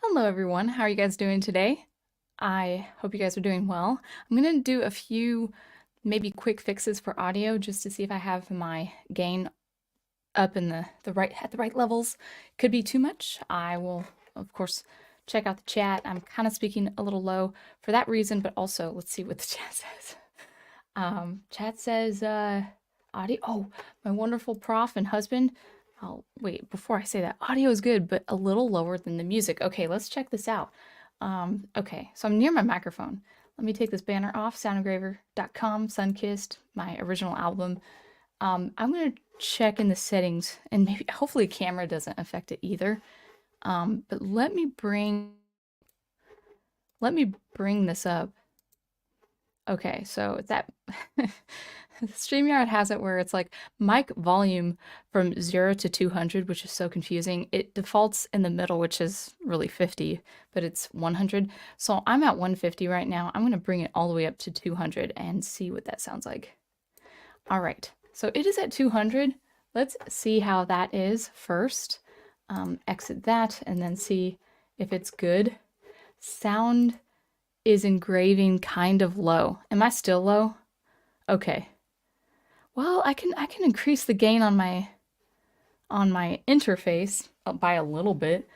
Hello everyone, how are you guys doing today? I hope you guys are doing well. I'm gonna do a few maybe quick fixes for audio just to see if I have my gain up in the right at the right levels. Could be too much. I will of course check out the chat. I'm kind of speaking a little low for that reason, but also let's see what the chat says. Chat says audio. Oh, my wonderful prof and husband. Oh, wait, before I say that, audio is good, but a little lower than the music. Okay, let's check this out. Okay, so I'm near my microphone. Let me take this banner off, soundengraver.com, Sunkissed, my original album. I'm gonna check in the settings, and maybe hopefully camera doesn't affect it either. But let me bring this up. Okay, so that StreamYard has it where it's like mic volume from 0 to 200, which is so confusing. It defaults in the middle, which is really 50, but it's 100. So I'm at 150 right now. I'm going to bring it all the way up to 200 and see what that sounds like. All right, so it is at 200. Let's see how that is first. Exit that and then see if it's good. Sound is engraving kind of low. Am I still low? Okay. Well, I can increase the gain on my interface by a little bit.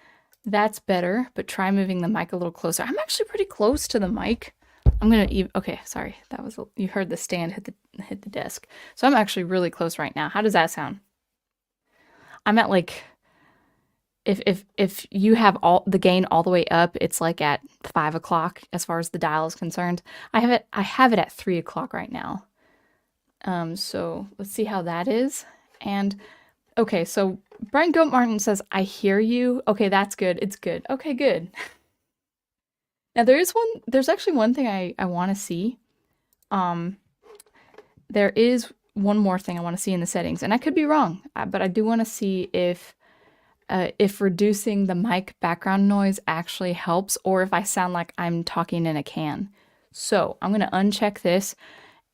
That's better, but try moving the mic a little closer. I'm actually pretty close to the mic. I'm gonna okay, sorry. That was you heard the stand hit the desk. So I'm actually really close right now. How does that sound? I'm at like if you have all the gain all the way up, it's like at 5 o'clock as far as the dial is concerned. I have it at 3 o'clock right now. So let's see how that is. And okay, so Brian Goat Martin says, I hear you. Okay, that's good. It's good. Okay, good. Now there's actually one thing I want to see. There is one more thing I want to see in the settings, and I could be wrong, but I do want to see if reducing the mic background noise actually helps, or if I sound like I'm talking in a can. So I'm gonna uncheck this,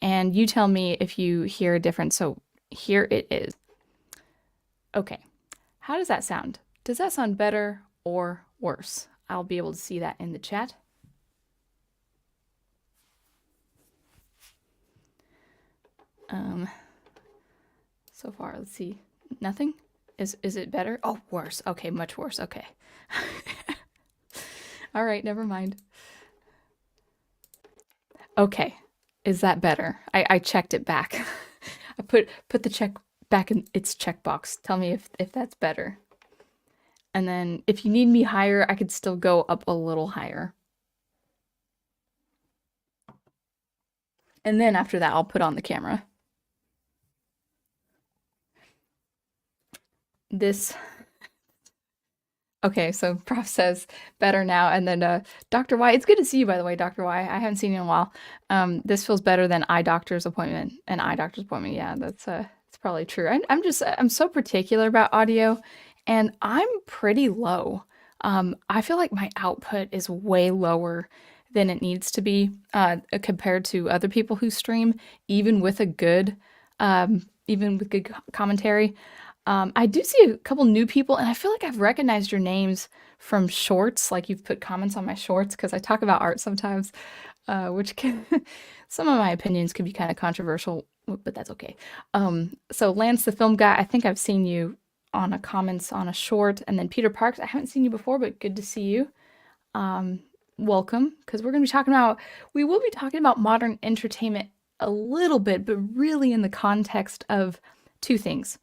and you tell me if you hear a difference. So here it is. Okay, how does that sound? Does that sound better or worse? I'll be able to see that in the chat. So far, let's see. Nothing? Is it better? Oh, worse. Okay, much worse. Okay. All right, never mind. Okay, is that better? I checked it back. I put the check back in its checkbox. Tell me if that's better. And then if you need me higher, I could still go up a little higher. And then after that, I'll put on the camera. This. Okay, so Prof says better now, and then Dr. Y. It's good to see you, by the way, Dr. Y. I haven't seen you in a while. This feels better than eye doctor's appointment. An eye doctor's appointment, yeah, it's probably true. I'm so particular about audio, and I'm pretty low. I feel like my output is way lower than it needs to be compared to other people who stream, even with good commentary. I do see a couple new people, and I feel like I've recognized your names from shorts. Like you've put comments on my shorts because I talk about art sometimes, which can some of my opinions can be kind of controversial, but that's okay. So Lance, the film guy, I think I've seen you on a comments on a short, and then Peter Parks. I haven't seen you before, but good to see you. Welcome, because we will be talking about modern entertainment a little bit, but really in the context of two things.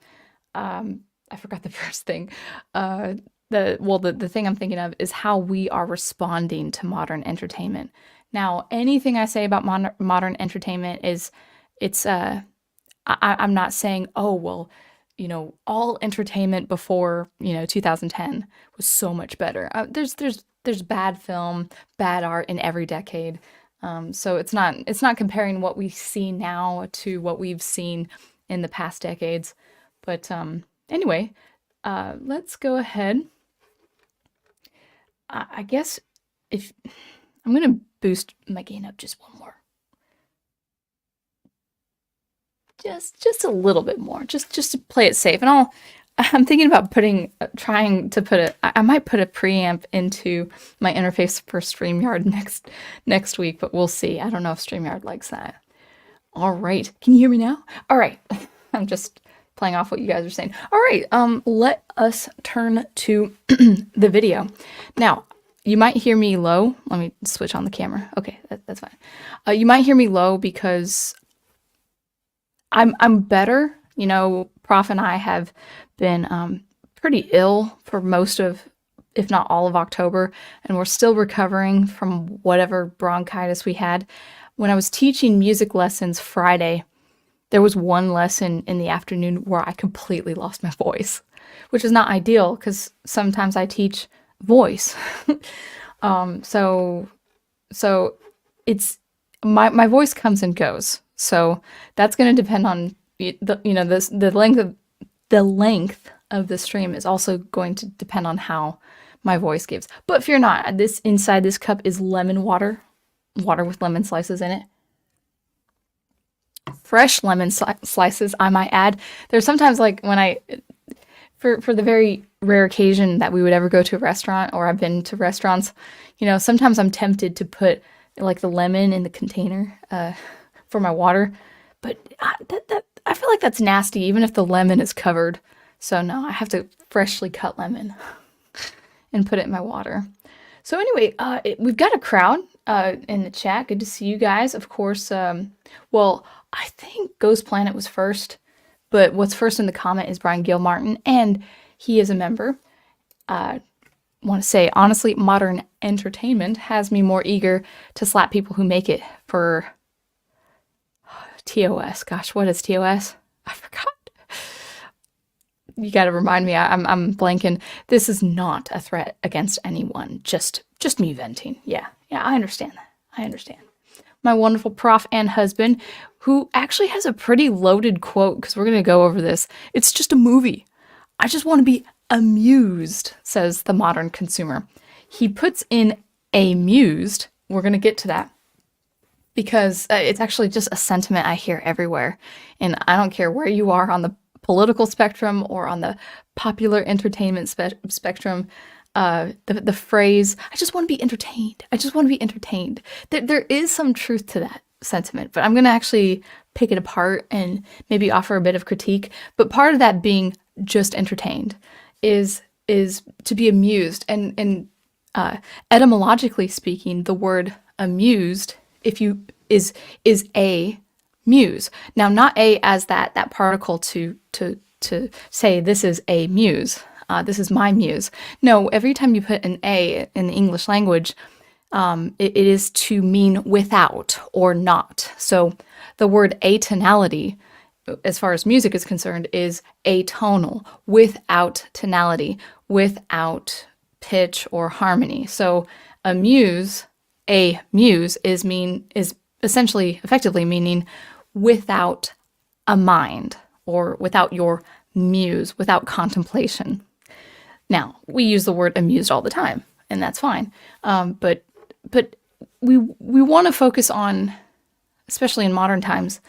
I forgot the first thing. The thing I'm thinking of is how we are responding to modern entertainment. Now, anything I say about modern entertainment is I'm not saying, oh, well, all entertainment before 2010 was so much better. There's bad film, bad art in every decade. So it's not comparing what we see now to what we've seen in the past decades. But anyway, let's go ahead. I guess if I'm gonna boost my gain up just one more, just a little bit more, just to play it safe, and I'm thinking about trying to put I might put a preamp into my interface for StreamYard next week, but we'll see. I don't know if StreamYard likes that. All right. Can you hear me now? All right. I'm just playing off what you guys are saying. All right. Let us turn to the video. Now, you might hear me low. Let me switch on the camera. Okay, that's fine. You might hear me low because I'm better. You know, Prof and I have been pretty ill for most of, if not all of October, and we're still recovering from whatever bronchitis we had. When I was teaching music lessons Friday, there was one lesson in the afternoon where I completely lost my voice, which is not ideal because sometimes I teach voice. So it's my voice comes and goes. So that's going to depend on the length of the stream is also going to depend on how my voice gives. But fear not, inside this cup is lemon water with lemon slices in it. Fresh lemon slices, I might add. There's sometimes like when for the very rare occasion that we would ever go to a restaurant, or I've been to restaurants, sometimes I'm tempted to put like the lemon in the container for my water, but I feel like that's nasty even if the lemon is covered. So no, I have to freshly cut lemon and put it in my water. So anyway, we've got a crowd in the chat. Good to see you guys. Of course, well, I think Ghost Planet was first, but what's first in the comment is Brian Gilmartin, and he is a member. I want to say, honestly, modern entertainment has me more eager to slap people who make it for TOS. Gosh, what is TOS? I forgot. You got to remind me. I'm blanking. This is not a threat against anyone. Just me venting. Yeah, I understand that. I understand. My wonderful prof and husband, who actually has a pretty loaded quote, because we're going to go over this. It's just a movie. I just want to be amused, says the modern consumer. He puts in amused. We're going to get to that because it's actually just a sentiment I hear everywhere. And I don't care where you are on the political spectrum or on the popular entertainment spectrum. The phrase, I just want to be entertained. I just want to be entertained. There is some truth to that sentiment, but I'm going to actually pick it apart and maybe offer a bit of critique. But part of that being just entertained is to be amused. And etymologically speaking, the word amused, is a muse. Now, not a as that particle to say this is a muse. This is my muse. No, every time you put an A in the English language, it is to mean without or not. So the word atonality, as far as music is concerned, is atonal, without tonality, without pitch or harmony. So a muse is essentially, effectively meaning without a mind, or without your muse, without contemplation. Now, we use the word amused all the time, and that's fine. But we want to focus on, especially in modern times,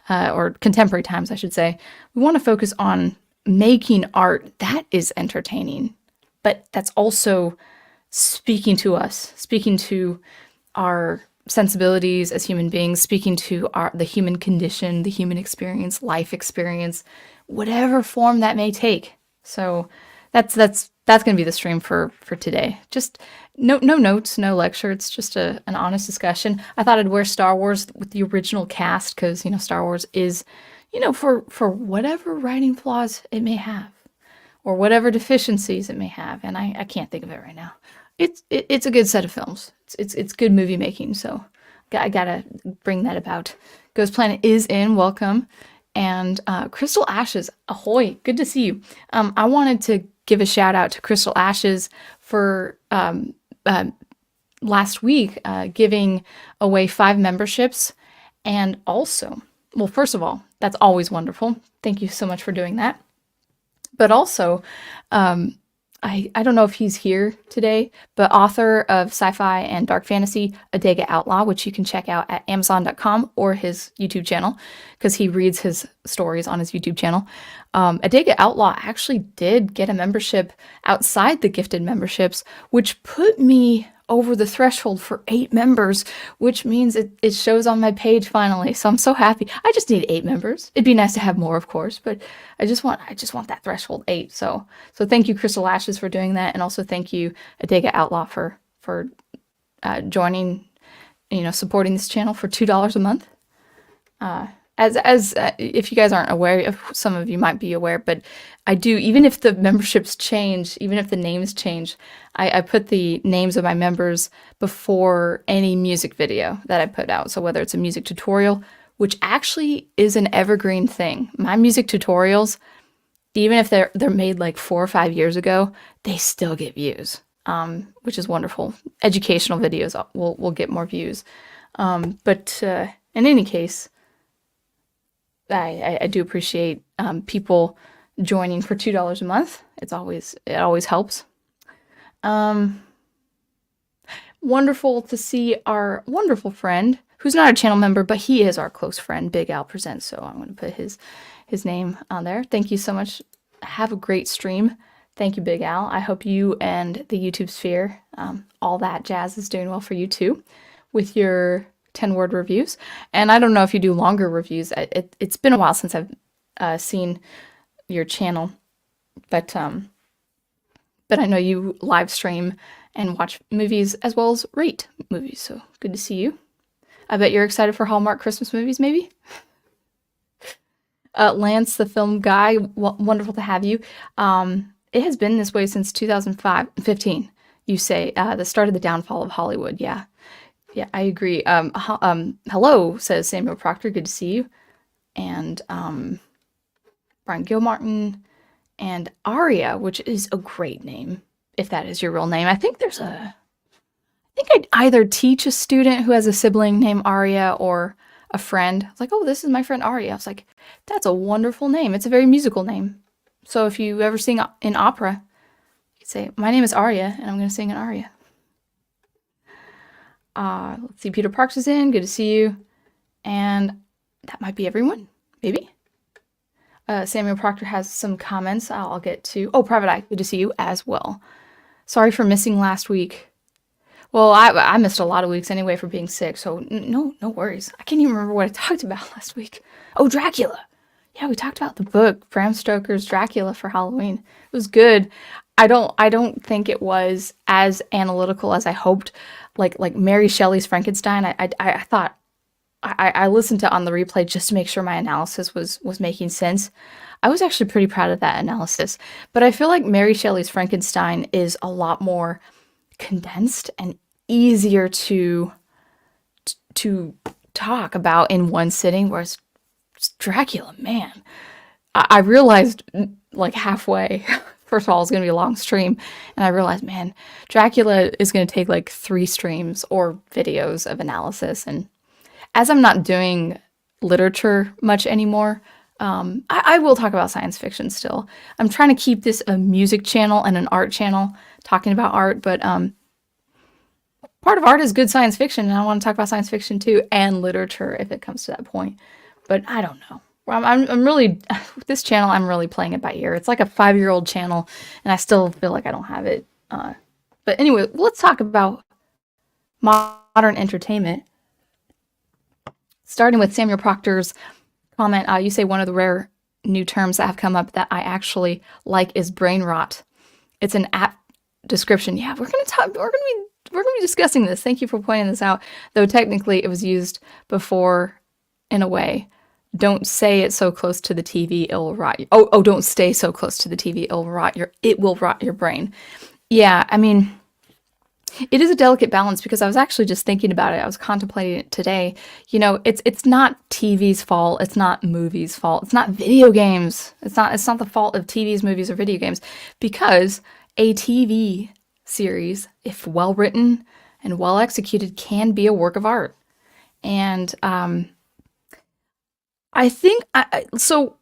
or contemporary times, I should say, we want to focus on making art that is entertaining, but that's also speaking to us, speaking to our sensibilities as human beings, speaking to the human condition, the human experience, life experience, whatever form that may take. So that's going to be the stream for today. Just no notes, no lecture. It's just an honest discussion. I thought I'd wear Star Wars with the original cast because, Star Wars is, for whatever writing flaws it may have or whatever deficiencies it may have. And I can't think of it right now. It's a good set of films. It's good movie making. So I gotta bring that about. Ghost Planet is in. Welcome. And Crystal Ashes, ahoy, good to see you. I wanted to give a shout out to Crystal Ashes for last week giving away 5 memberships. And also, well, first of all, that's always wonderful. Thank you so much for doing that. But also, I don't know if he's here today, but author of sci-fi and dark fantasy, Adega Outlaw, which you can check out at Amazon.com or his YouTube channel, because he reads his stories on his YouTube channel. Adega Outlaw actually did get a membership outside the gifted memberships, which put me over the threshold for 8 members, which means it shows on my page finally. So I'm so happy. I just need 8 members. It'd be nice to have more, of course, but I just want that threshold 8. So thank you, Crystal Ashes, for doing that, and also thank you, Adega Outlaw, for joining, supporting this channel for $2 a month. As if you guys aren't aware, some of you might be aware, but I do, even if the memberships change, even if the names change, I put the names of my members before any music video that I put out. So whether it's a music tutorial, which actually is an evergreen thing. My music tutorials, even if they're made like 4 or 5 years ago, they still get views, which is wonderful. Educational videos will get more views. But in any case, I do appreciate people joining for $2 a month. It always helps. Wonderful to see our wonderful friend, who's not a channel member, but he is our close friend, Big Al Presents. So I'm going to put his name on there. Thank you so much. Have a great stream. Thank you, Big Al. I hope you and the YouTube sphere, all that jazz, is doing well for you too, with your 10-word reviews. And I don't know if you do longer reviews. It's been a while since I've seen your channel, but I know you live stream and watch movies as well as rate movies, so good to see you. I bet you're excited for Hallmark Christmas movies, maybe? Lance, the film guy, wonderful to have you. It has been this way since 2015. You say the start of the downfall of Hollywood. Yeah, I agree. Hello, says Samuel Proctor. Good to see you. And Brian Gilmartin and Aria, which is a great name, if that is your real name. I think I'd either teach a student who has a sibling named Aria or a friend. I was like, oh, this is my friend Aria. I was like, that's a wonderful name. It's a very musical name. So if you ever sing in opera, you could say, my name is Aria, and I'm going to sing an aria. Let's see, Peter Parks is in. Good to see you. And that might be everyone, maybe. Samuel Proctor has some comments I'll get to. Oh, Private Eye, good to see you as well. Sorry for missing last week. Well, I missed a lot of weeks anyway for being sick, so no worries. I can't even remember what I talked about last week. Oh, Dracula. Yeah, we talked about the book, Bram Stoker's Dracula, for Halloween. It was good. I don't think it was as analytical as I hoped. Like Mary Shelley's Frankenstein, I thought I listened to it on the replay just to make sure my analysis was making sense. I was actually pretty proud of that analysis, but I feel like Mary Shelley's Frankenstein is a lot more condensed and easier to talk about in one sitting, whereas Dracula, man, I realized like halfway, first of all, it's going to be a long stream, and I realized, man, Dracula is going to take like 3 streams or videos of analysis. And as I'm not doing literature much anymore, I will talk about science fiction still. I'm trying to keep this a music channel and an art channel, talking about art, but part of art is good science fiction, and I want to talk about science fiction too, and literature if it comes to that point. But I don't know. I'm really, with this channel, I'm really playing it by ear. It's like a 5-year-old channel, and I still feel like I don't have it. But anyway, let's talk about modern entertainment. Starting with Samuel Proctor's comment, you say one of the rare new terms that have come up that I actually like is brain rot. It's an apt description. Yeah, we're gonna be discussing this. Thank you for pointing this out. Though technically it was used before in a way. Don't say it so close to the TV, it will rot you. Oh, don't stay so close to the TV, it will rot your brain. Yeah, I mean, it is a delicate balance, because I was actually just thinking about it. I was contemplating it today. You know, it's not TV's fault. It's not movies' fault. It's not video games. It's not the fault of TVs, movies, or video games, because a TV series, if well written and well executed, can be a work of art. And I think so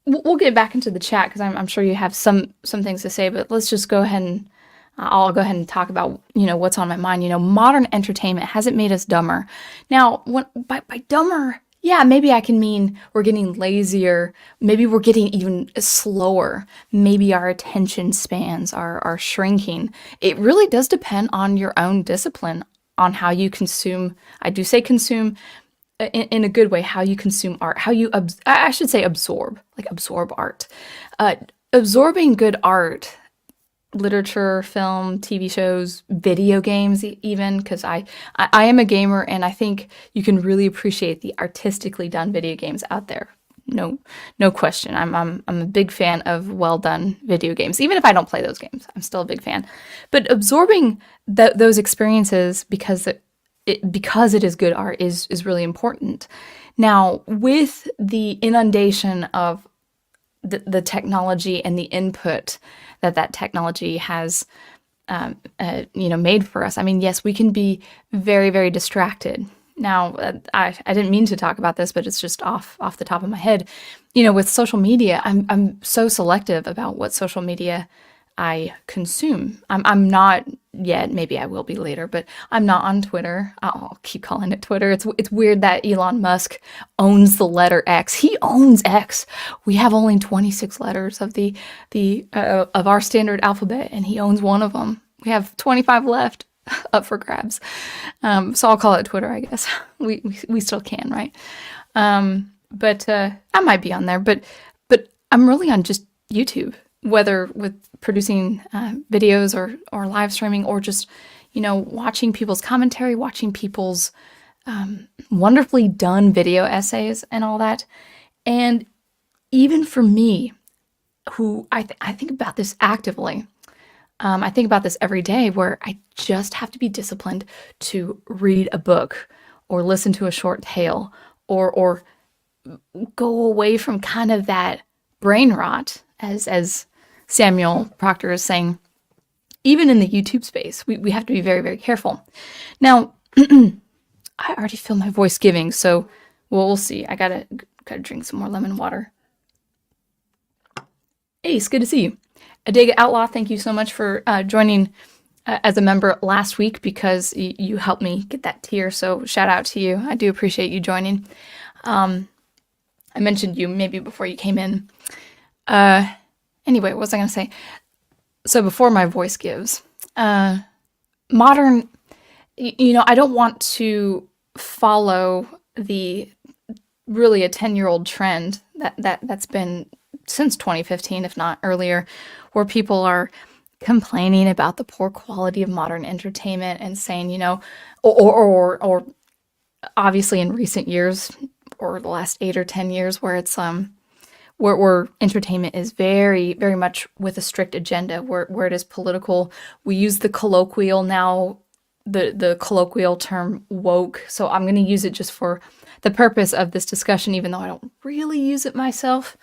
we'll get back into the chat because I'm sure you have some things to say, but let's just go ahead and I'll go ahead and talk about, what's on my mind. Modern entertainment hasn't made us dumber. Now, by dumber, yeah, maybe I can mean we're getting lazier. Maybe we're getting even slower. Maybe our attention spans are shrinking. It really does depend on your own discipline, on how you consume. I do say consume in a good way, how you consume art, how you, I should say absorb, like absorb art. Absorbing good art, literature, film, TV shows, video games, even, because I am a gamer and I think you can really appreciate the artistically done video games out there. No question. I'm a big fan of well done video games. Even if I don't play those games, I'm still a big fan. But absorbing those experiences because it is good art is really important. Now, with the inundation of the technology and the input that technology has made for us. I mean, yes, we can be very, very distracted. Now, I didn't mean to talk about this, but it's just off the top of my head. With social media, I'm so selective about what social media I consume. I'm not yet, maybe I will be later, but I'm not on Twitter. I'll keep calling it Twitter. It's weird that Elon Musk owns the letter X. He owns X. We have only 26 letters of the of our standard alphabet, and he owns one of them. We have 25 left up for grabs. So I'll call it Twitter, I guess. We still can, right? But I might be on there, but I'm really on just YouTube, whether with producing videos or live streaming, or just, watching people's commentary, watching people's wonderfully done video essays and all that. And even for me, who I think about this actively, I think about this every day, where I just have to be disciplined to read a book or listen to a short tale or go away from kind of that brain rot, as Samuel Proctor is saying. Even in the YouTube space, we have to be very, very careful. Now, I already feel my voice giving, so we'll see. I gotta drink some more lemon water. Ace, good to see you. Adega Outlaw, thank you so much for joining as a member last week, because you helped me get that tier, so shout out to you. I do appreciate you joining. I mentioned you maybe before you came in. Anyway, what was I going to say? So before my voice gives, modern, I don't want to follow the really a 10-year-old trend that's been since 2015, if not earlier, where people are complaining about the poor quality of modern entertainment and saying, or obviously in recent years, or the last 8 or 10 years, where it's where entertainment is very, very much with a strict agenda, where it is political. We use the colloquial now, the colloquial term woke. So I'm going to use it just for the purpose of this discussion, even though I don't really use it myself.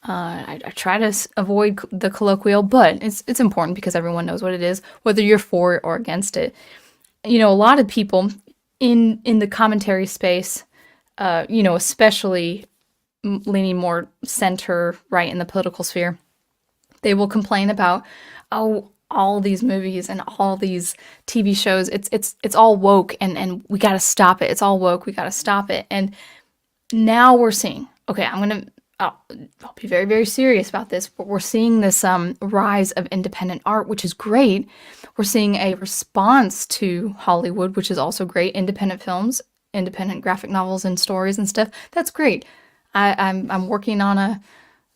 I try to avoid the colloquial, but it's important because everyone knows what it is, whether you're for it or against it. A lot of people in the commentary space, especially leaning more center right in the political sphere, they will complain about, all these movies and all these TV shows, it's all woke and we got to stop it. It's all woke. We got to stop it. And now we're seeing, okay, I'll be very, very serious about this, but we're seeing this rise of independent art, which is great. We're seeing a response to Hollywood, which is also great. Independent films, independent graphic novels and stories and stuff. That's great. I'm working on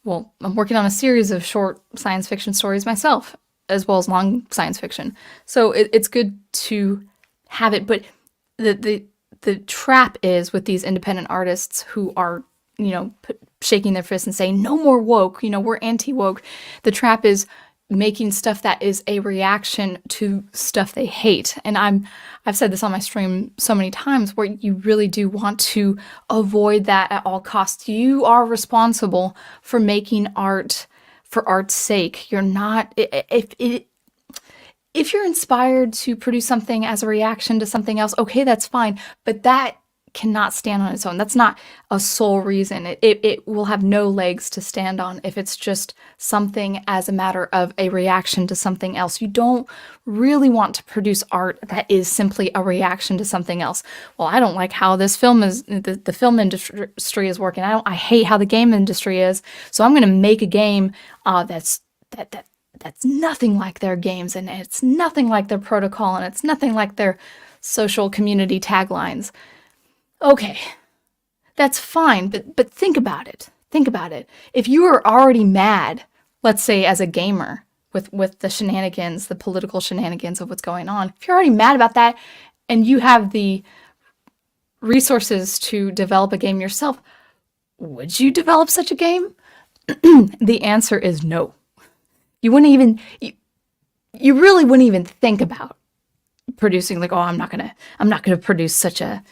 a series of short science fiction stories myself, as well as long science fiction. So it's good to have it, but the trap is with these independent artists who are, shaking their fists and saying, no more woke, we're anti-woke. The trap is making stuff that is a reaction to stuff they hate. And I've said this on my stream so many times, where you really do want to avoid that at all costs. You are responsible for making art for art's sake. You're not, if you're inspired to produce something as a reaction to something else, okay, that's fine. But that cannot stand on its own. That's not a sole reason. It will have no legs to stand on if it's just something as a matter of a reaction to something else. You don't really want to produce art that is simply a reaction to something else. Well, I don't like how this film is, the film industry is working. I hate how the game industry is. So I'm going to make a game that's nothing like their games, and it's nothing like their protocol, and it's nothing like their social community taglines. Okay, that's fine, but think about it. Think about it. If you are already mad, let's say as a gamer, with the shenanigans, the political shenanigans of what's going on, if you're already mad about that and you have the resources to develop a game yourself, would you develop such a game? The answer is no. You wouldn't even, you really wouldn't even think about producing, like, oh, I'm not gonna produce such a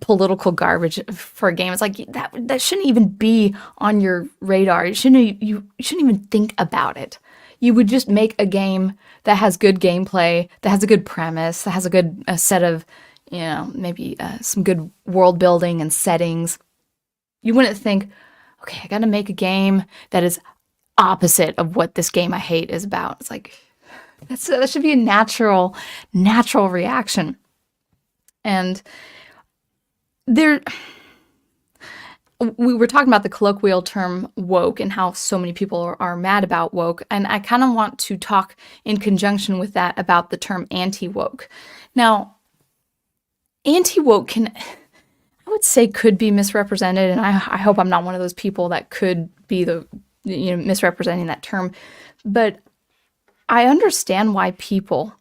political garbage for a game. It's like that shouldn't even be on your radar. You shouldn't even think about it. You would just make a game that has good gameplay, that has a good premise, that has a good set of, maybe some good world building and settings. You wouldn't think, okay, I gotta make a game that is opposite of what this game I hate is about. It's like, that should be a natural reaction. And we were talking about the colloquial term woke and how so many people are mad about woke. And I kind of want to talk in conjunction with that about the term anti-woke. Now, anti-woke I would say could be misrepresented. And I hope I'm not one of those people that could be misrepresenting that term. But I understand why people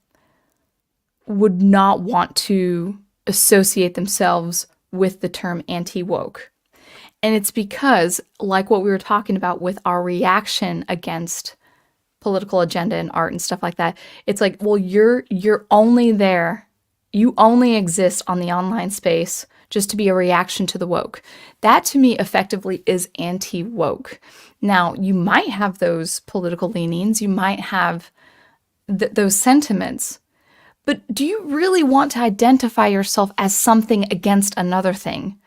would not want to associate themselves with the term anti-woke. And it's because, like what we were talking about with our reaction against political agenda and art and stuff like that, it's like, well, you're only there, you only exist on the online space just to be a reaction to the woke. That to me effectively is anti-woke. Now, you might have those political leanings, you might have those sentiments, but do you really want to identify yourself as something against another thing?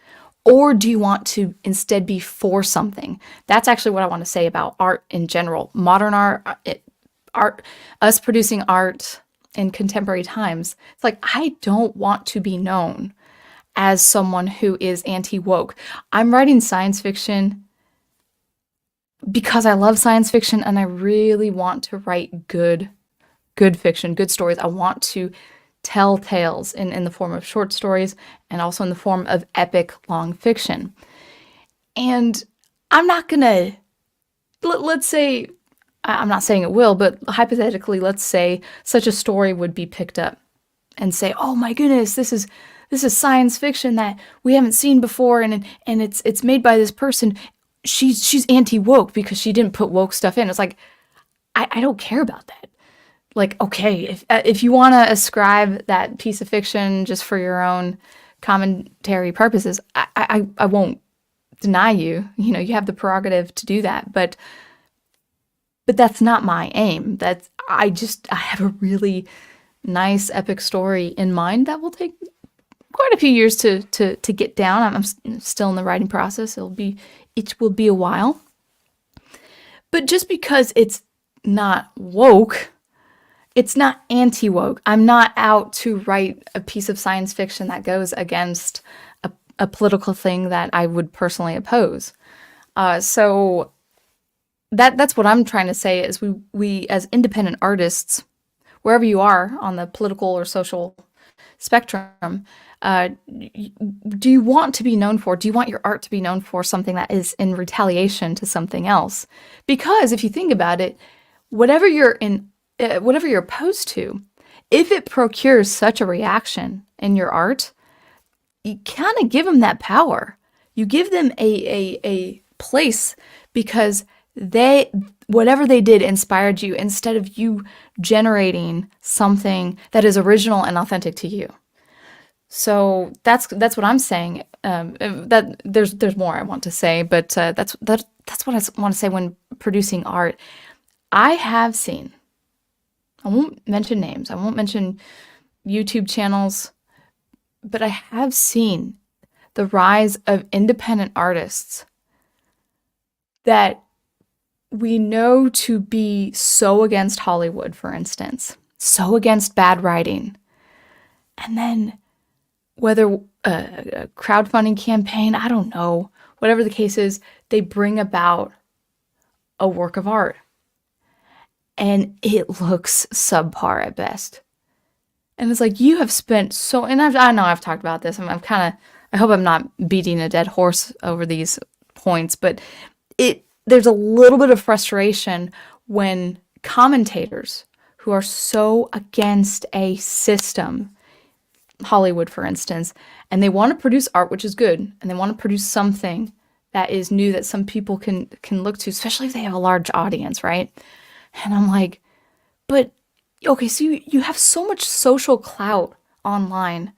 Or do you want to instead be for something? That's actually what I want to say about art in general. Modern art, us producing art in contemporary times. It's like, I don't want to be known as someone who is anti-woke. I'm writing science fiction because I love science fiction and I really want to write good fiction, good stories. I want to tell tales in the form of short stories and also in the form of epic long fiction. And I'm not gonna, let's say, I'm not saying it will, but hypothetically, let's say such a story would be picked up and say, oh my goodness, this is science fiction that we haven't seen before, and it's made by this person. She's anti-woke because she didn't put woke stuff in. It's like, I don't care about that. Like, okay, if you want to ascribe that piece of fiction just for your own commentary purposes, I won't deny you. You have the prerogative to do that, but that's not my aim. I have a really nice epic story in mind that will take quite a few years to get down. I'm still in the writing process. It will be a while. But just because it's not woke, it's not anti-woke. I'm not out to write a piece of science fiction that goes against a political thing that I would personally oppose. So that's what I'm trying to say is we as independent artists, wherever you are on the political or social spectrum, do you want to be known for? Do you want your art to be known for something that is in retaliation to something else? Because if you think about it, whatever you're opposed to, if it procures such a reaction in your art, you kind of give them that power. You give them a place because whatever they did inspired you instead of you generating something that is original and authentic to you. So that's what I'm saying. That there's more I want to say, but that's what I want to say when producing art. I have seen, I won't mention names, I won't mention YouTube channels, but I have seen the rise of independent artists that we know to be so against Hollywood, for instance, so against bad writing. And then whether a crowdfunding campaign, I don't know, whatever the case is, they bring about a work of art. And it looks subpar at best. And it's like, you have spent so, and I know I've talked about this. I'm kind of, I hope I'm not beating a dead horse over these points, but there's a little bit of frustration when commentators who are so against a system, Hollywood, for instance, and they want to produce art, which is good, and they want to produce something that is new that some people can look to, especially if they have a large audience, right? And I'm like, but okay, so you have so much social clout online.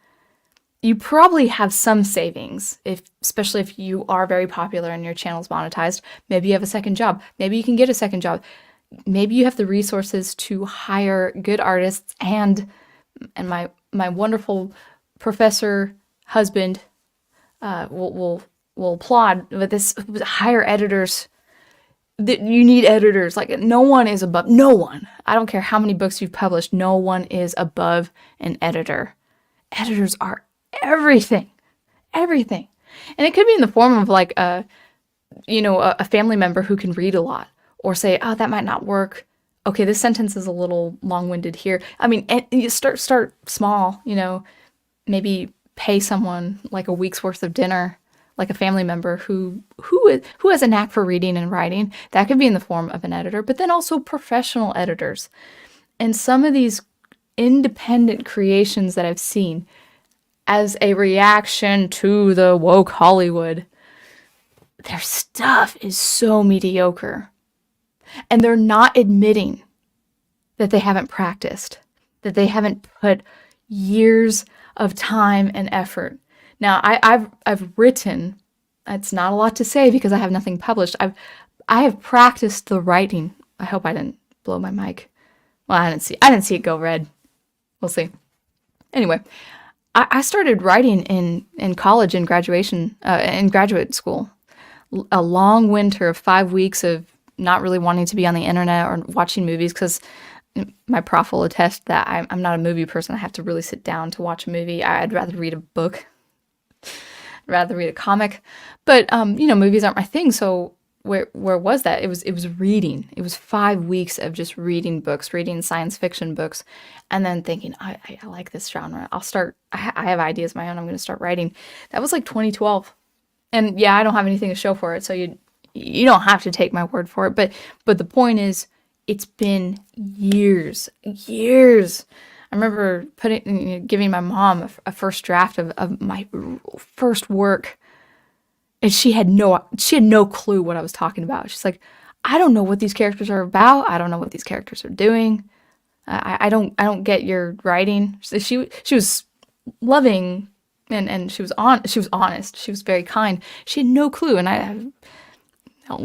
You probably have some savings, especially if you are very popular and your channel's monetized. Maybe you have a second job. Maybe you can get a second job. Maybe you have the resources to hire good artists, and my wonderful professor husband will applaud with this, hire editors. You need editors. Like, no one is above, no one. I don't care how many books you've published, no one is above an editor. Editors are everything. And it could be in the form of like a family member who can read a lot, or say, oh, that might not work. Okay, this sentence is a little long-winded here. I mean, you start small, maybe pay someone like a week's worth of dinner, like a family member who has a knack for reading and writing. That could be in the form of an editor, but then also professional editors. And some of these independent creations that I've seen as a reaction to the woke Hollywood, their stuff is so mediocre. And they're not admitting that they haven't practiced, that they haven't put years of time and effort. Now, I've written, it's not a lot to say because I have nothing published. I have practiced the writing. I hope I didn't blow my mic. Well, I didn't see it go red. We'll see. Anyway, I started writing in college and in graduate school. A long winter of 5 weeks of not really wanting to be on the internet or watching movies, because my prof will attest that I'm not a movie person. I have to really sit down to watch a movie. I'd rather read a book, rather read a comic. But movies aren't my thing. So where was that? It was reading. It was 5 weeks of just reading books, reading science fiction books, and then thinking, I like this genre. I have ideas of my own. I'm going to start writing. That was like 2012. And yeah, I don't have anything to show for it, so you don't have to take my word for it. But the point is, it's been years. I remember giving my mom a first draft of my first work, and she had no clue what I was talking about. She's like, I don't know what these characters are about. I don't know what these characters are doing. I don't get your writing. So she was loving, and she was honest. She was very kind. She had no clue, and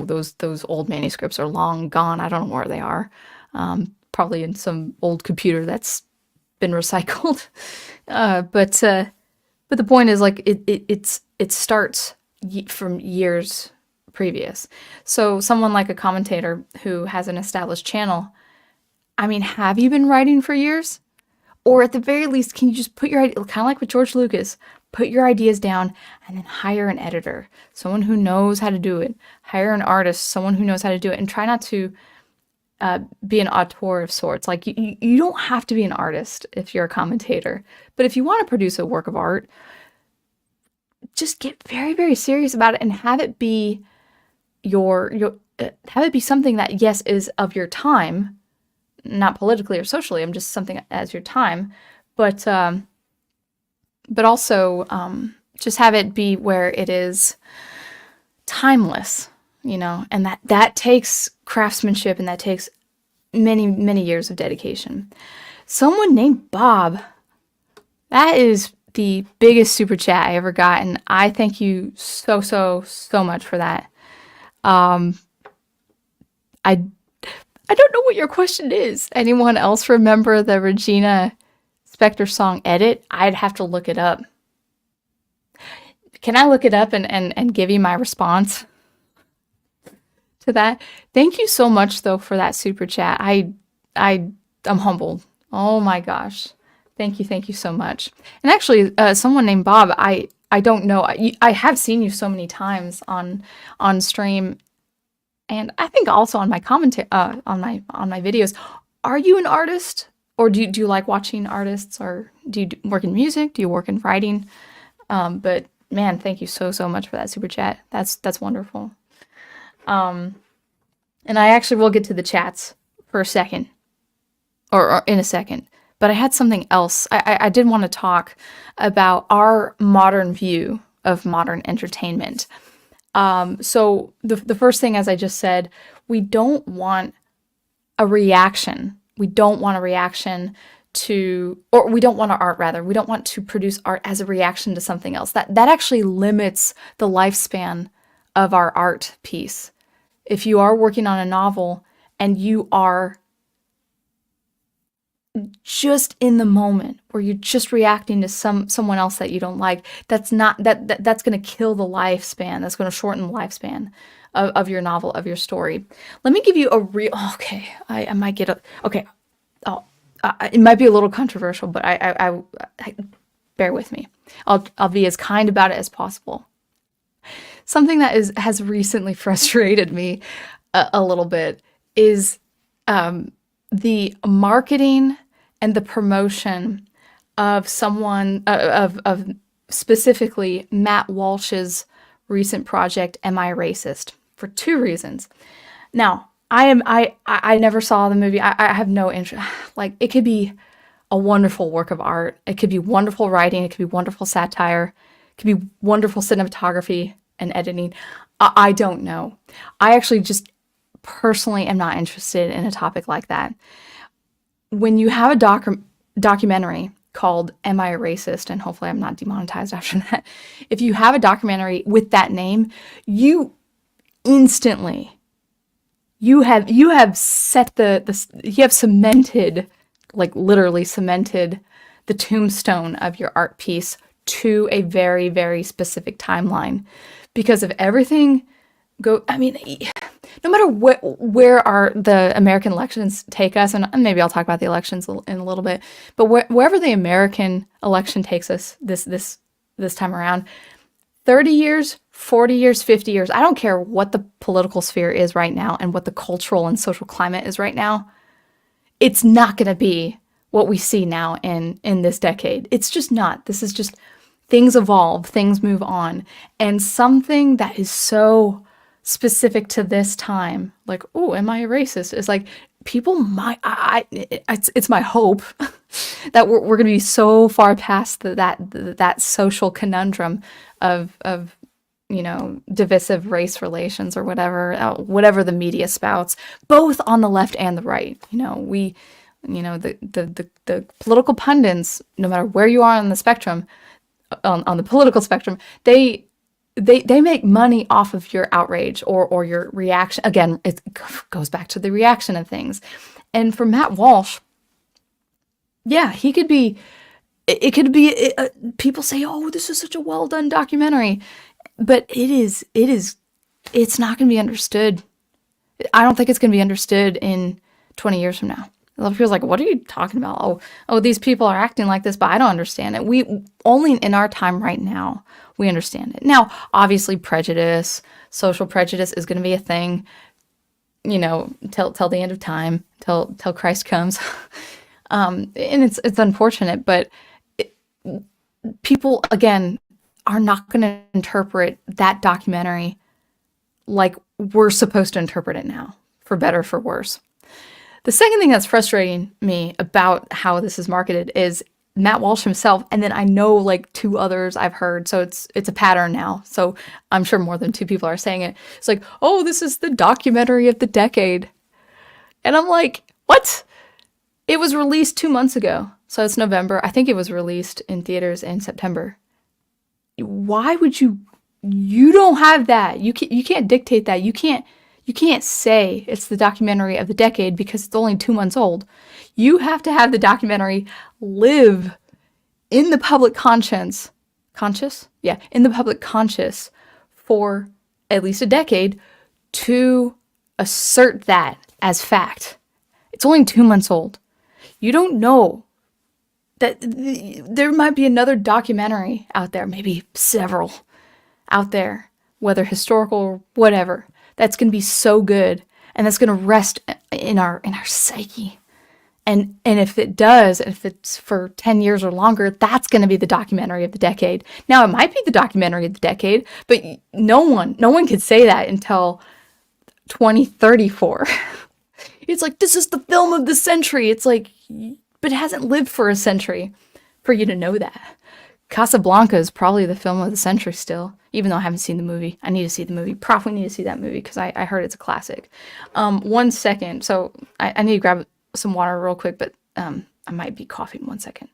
those old manuscripts are long gone. I don't know where they are. Probably in some old computer that's been recycled. But the point is, like, it starts from years previous. So someone like a commentator who has an established channel, I mean, have you been writing for years? Or at the very least, can you just put your idea, kind of like with George Lucas, put your ideas down and then hire an editor, someone who knows how to do it. Hire an artist, someone who knows how to do it, and try not to be an auteur of sorts. Like, you don't have to be an artist if you're a commentator, but if you want to produce a work of art, just get very, very serious about it and have it be have it be something that, yes, is of your time, not politically or socially. I'm just something as your time, but also just have it be where it is timeless, and that takes craftsmanship, and that takes many, many years of dedication. Someone named Bob, that is the biggest super chat I ever got, and I thank you so, so, so much for that. I don't know what your question is. Anyone else remember the Regina Spektor song Edit? I'd have to look it up. Can I look it up and give you my response to that? Thank you so much though for that super chat. I'm humbled. Oh my gosh. Thank you so much. And actually, someone named Bob, I don't know. I have seen you so many times on stream, and I think also on my commentary, on my videos. Are you an artist, or do you like watching artists, or do you work in music? Do you work in writing? But man, thank you so much for that super chat. That's wonderful. And I actually will get to the chats for a second, or in a second. But I had something else. I did want to talk about our modern view of modern entertainment. So the first thing, as I just said, we don't want a reaction. We don't want a reaction to, or we don't want our art, rather. We don't want to produce art as a reaction to something else. That actually limits the lifespan of our art piece. If you are working on a novel and you are just in the moment, or you're just reacting to someone else that you don't like, that's going to kill the lifespan. That's going to shorten the lifespan of your novel, of your story. Let me give you a real, okay, I might get okay. Oh, it might be a little controversial, but I bear with me. I'll be as kind about it as possible. Something that has recently frustrated me a little bit is the marketing and the promotion of someone of specifically Matt Walsh's recent project, Am I Racist? For two reasons. Now, I never saw the movie. I have no interest. Like, it could be a wonderful work of art. It could be wonderful writing. It could be wonderful satire. It could be wonderful cinematography and editing. I don't know. I actually just personally am not interested in a topic like that. When you have a documentary called Am I a Racist? And hopefully I'm not demonetized after that. If you have a documentary with that name, you instantly, you have set you have cemented, like literally cemented the tombstone of your art piece to a very, very specific timeline. Because if everything I mean, no matter where the American elections take us, and maybe I'll talk about the elections in a little bit, but wherever the American election takes us this time around, 30 years, 40 years, 50 years, I don't care what the political sphere is right now and what the cultural and social climate is right now, it's not going to be what we see now in this decade. It's just not. This is just, things evolve, things move on, and something that is so specific to this time, like, oh, am I a racist? It's like, people might, it's my hope that we're going to be so far past that social conundrum of divisive race relations or whatever the media spouts, both on the left and the right. The political pundits, no matter where you are on the spectrum, on the political spectrum, they make money off of your outrage or your reaction. Again, it goes back to the reaction of things. And for Matt Walsh, yeah, it could be, people say, oh, this is such a well done documentary, but it's not going to be understood. I don't think it's going to be understood in 20 years from now. A lot of people's like, what are you talking about? Oh, these people are acting like this, but I don't understand it. We only in our time right now, we understand it. Now, obviously, social prejudice is going to be a thing, till the end of time, till Christ comes. And it's unfortunate, but people, again, are not going to interpret that documentary like we're supposed to interpret it now, for better or for worse. The second thing that's frustrating me about how this is marketed is Matt Walsh himself, and then I know like two others I've heard, so it's a pattern now. So I'm sure more than two people are saying it. It's like, oh, this is the documentary of the decade. And I'm like, what? It was released 2 months ago. So it's November. I think it was released in theaters in September. Why would you don't have that. You can't dictate that. You can't say it's the documentary of the decade because it's only 2 months old. You have to have the documentary live in the public conscience conscious, yeah, in the public conscious for at least a decade to assert that as fact. It's only 2 months old. You don't know that there might be another documentary out there, maybe several out there, whether historical or whatever, that's going to be so good and that's going to rest in our psyche. And if it does, if it's for 10 years or longer, that's going to be the documentary of the decade. Now, it might be the documentary of the decade, but no one could say that until 2034. It's like, this is the film of the century. It's like, but it hasn't lived for a century for you to know that. Casablanca is probably the film of the century still, even though I haven't seen the movie. I need to see the movie. Probably need to see that movie because I heard it's a classic. 1 second. So I need to grab some water real quick, but I might be coughing. 1 second.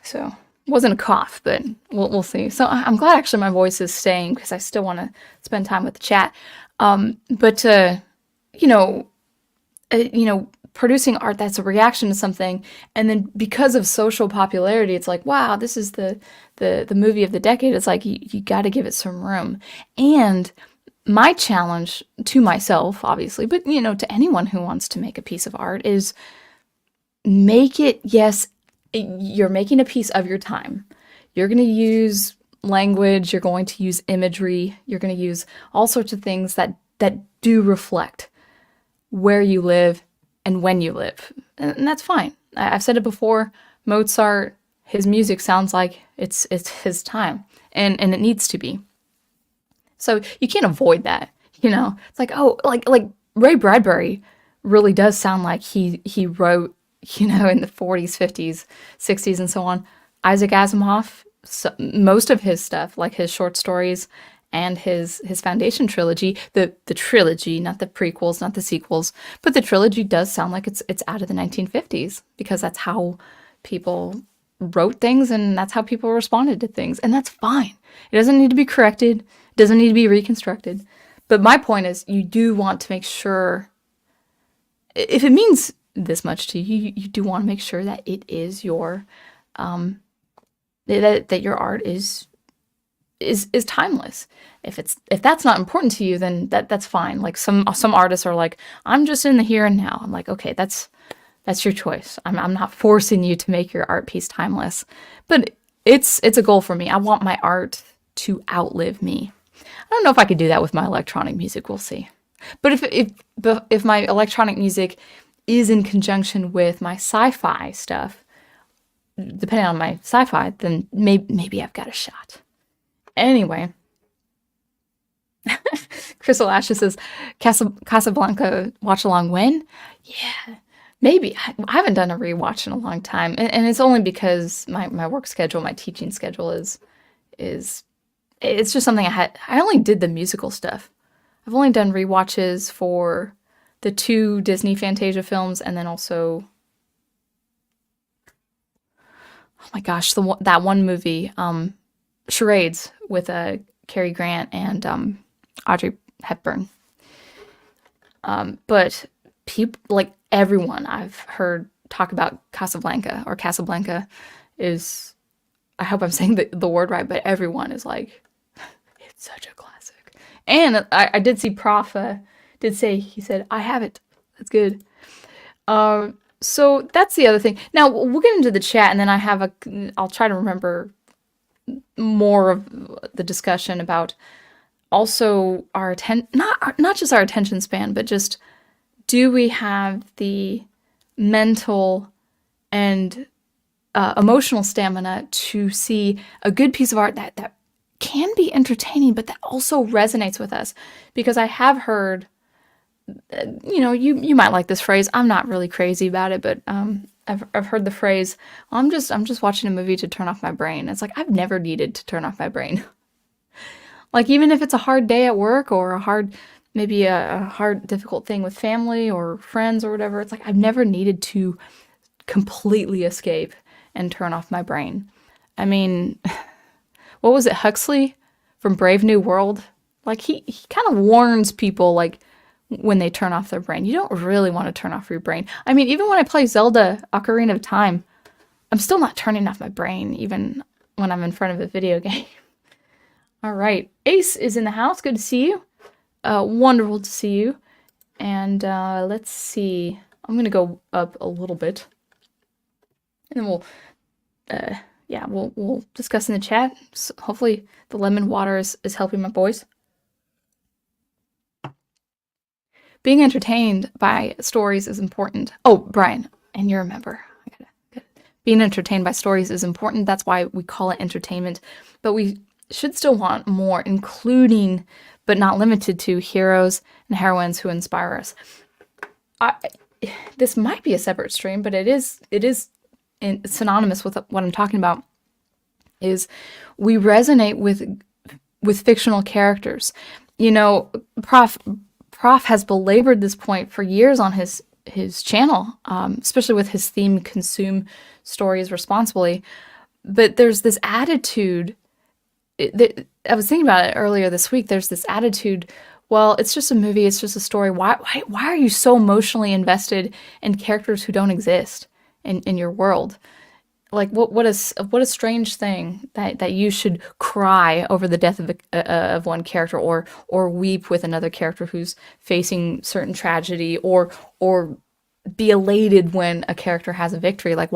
So wasn't a cough, but we'll see. So I'm glad actually my voice is staying because I still want to spend time with the chat. But you know, producing art that's a reaction to something, and then because of social popularity, it's like, wow, this is the movie of the decade. It's like you got to give it some room. And my challenge to myself, obviously, but to anyone who wants to make a piece of art is make it, yes, you're making a piece of your time. You're going to use language, you're going to use imagery, you're going to use all sorts of things that do reflect where you live and when you live. And that's fine. I've said it before, Mozart, his music sounds like it's his time, and it needs to be. So you can't avoid that, It's like, oh, like Ray Bradbury really does sound like he wrote, in the 40s, 50s, 60s, and so on. Isaac Asimov, most of his stuff, like his short stories and his Foundation trilogy, the trilogy, not the prequels, not the sequels, but the trilogy does sound like it's out of the 1950s because that's how people wrote things and that's how people responded to things, and that's fine. It doesn't need to be corrected, it doesn't need to be reconstructed. But my point is, you do want to make sure, if it means this much to you, you do want to make sure that it is your that your art is timeless. If that's not important to you, then that's fine. Like some artists are like, I'm just in the here and now. I'm like, okay, that's your choice. I'm not forcing you to make your art piece timeless, but it's a goal for me. I want my art to outlive me. I don't know if I could do that with my electronic music. We'll see. But if my electronic music is in conjunction with my sci-fi stuff, depending on my sci-fi, then maybe I've got a shot. Anyway, Crystal Ashes says, Casablanca watch along when? Yeah, maybe. I haven't done a rewatch in a long time, and it's only because my work schedule, my teaching schedule is it's just something I only did the musical stuff. I've only done rewatches for the 2 Disney Fantasia films, and then also, oh my gosh, that one movie, Charades, with Cary Grant and Audrey Hepburn. But people, like everyone I've heard talk about Casablanca is, I hope I'm saying the word right, but everyone is like, it's such a classic. And I did see Prof did say, he said, I have it. That's good. So that's the other thing. Now we'll get into the chat, and then I'll try to remember more of the discussion about also our not just our attention span, but just, do we have the mental and emotional stamina to see a good piece of art that can be entertaining, but that also resonates with us? Because I have heard, you might like this phrase. I'm not really crazy about it, but I've heard the phrase, well, I'm just watching a movie to turn off my brain. It's like, I've never needed to turn off my brain. Like, even if it's a hard day at work or maybe a hard, difficult thing with family or friends or whatever, it's like, I've never needed to completely escape and turn off my brain. I mean, what was it, Huxley from Brave New World? Like he kind of warns people like when they turn off their brain. You don't really want to turn off your brain. I mean, even when I play Zelda Ocarina of Time, I'm still not turning off my brain, even when I'm in front of a video game. All right, Ace is in the house. Good to see you. Wonderful to see you. And let's see. I'm gonna go up a little bit, and then we'll discuss in the chat. So hopefully, the lemon water is helping my boys. Being entertained by stories is important. Oh, Brian, and you're a member. Being entertained by stories is important. That's why we call it entertainment. But we should still want more, including, but not limited to, heroes and heroines who inspire us. This might be a separate stream, but it is synonymous with what I'm talking about. Is we resonate with fictional characters. You know, Prof has belabored this point for years on his channel, especially with his theme, consume stories responsibly. But there's this attitude, I was thinking about it earlier this week, there's this attitude, well, it's just a movie, it's just a story. Why are you so emotionally invested in characters who don't exist in your world? Like, what a strange thing that you should cry over the death of one character, or weep with another character who's facing certain tragedy, or be elated when a character has a victory. Like,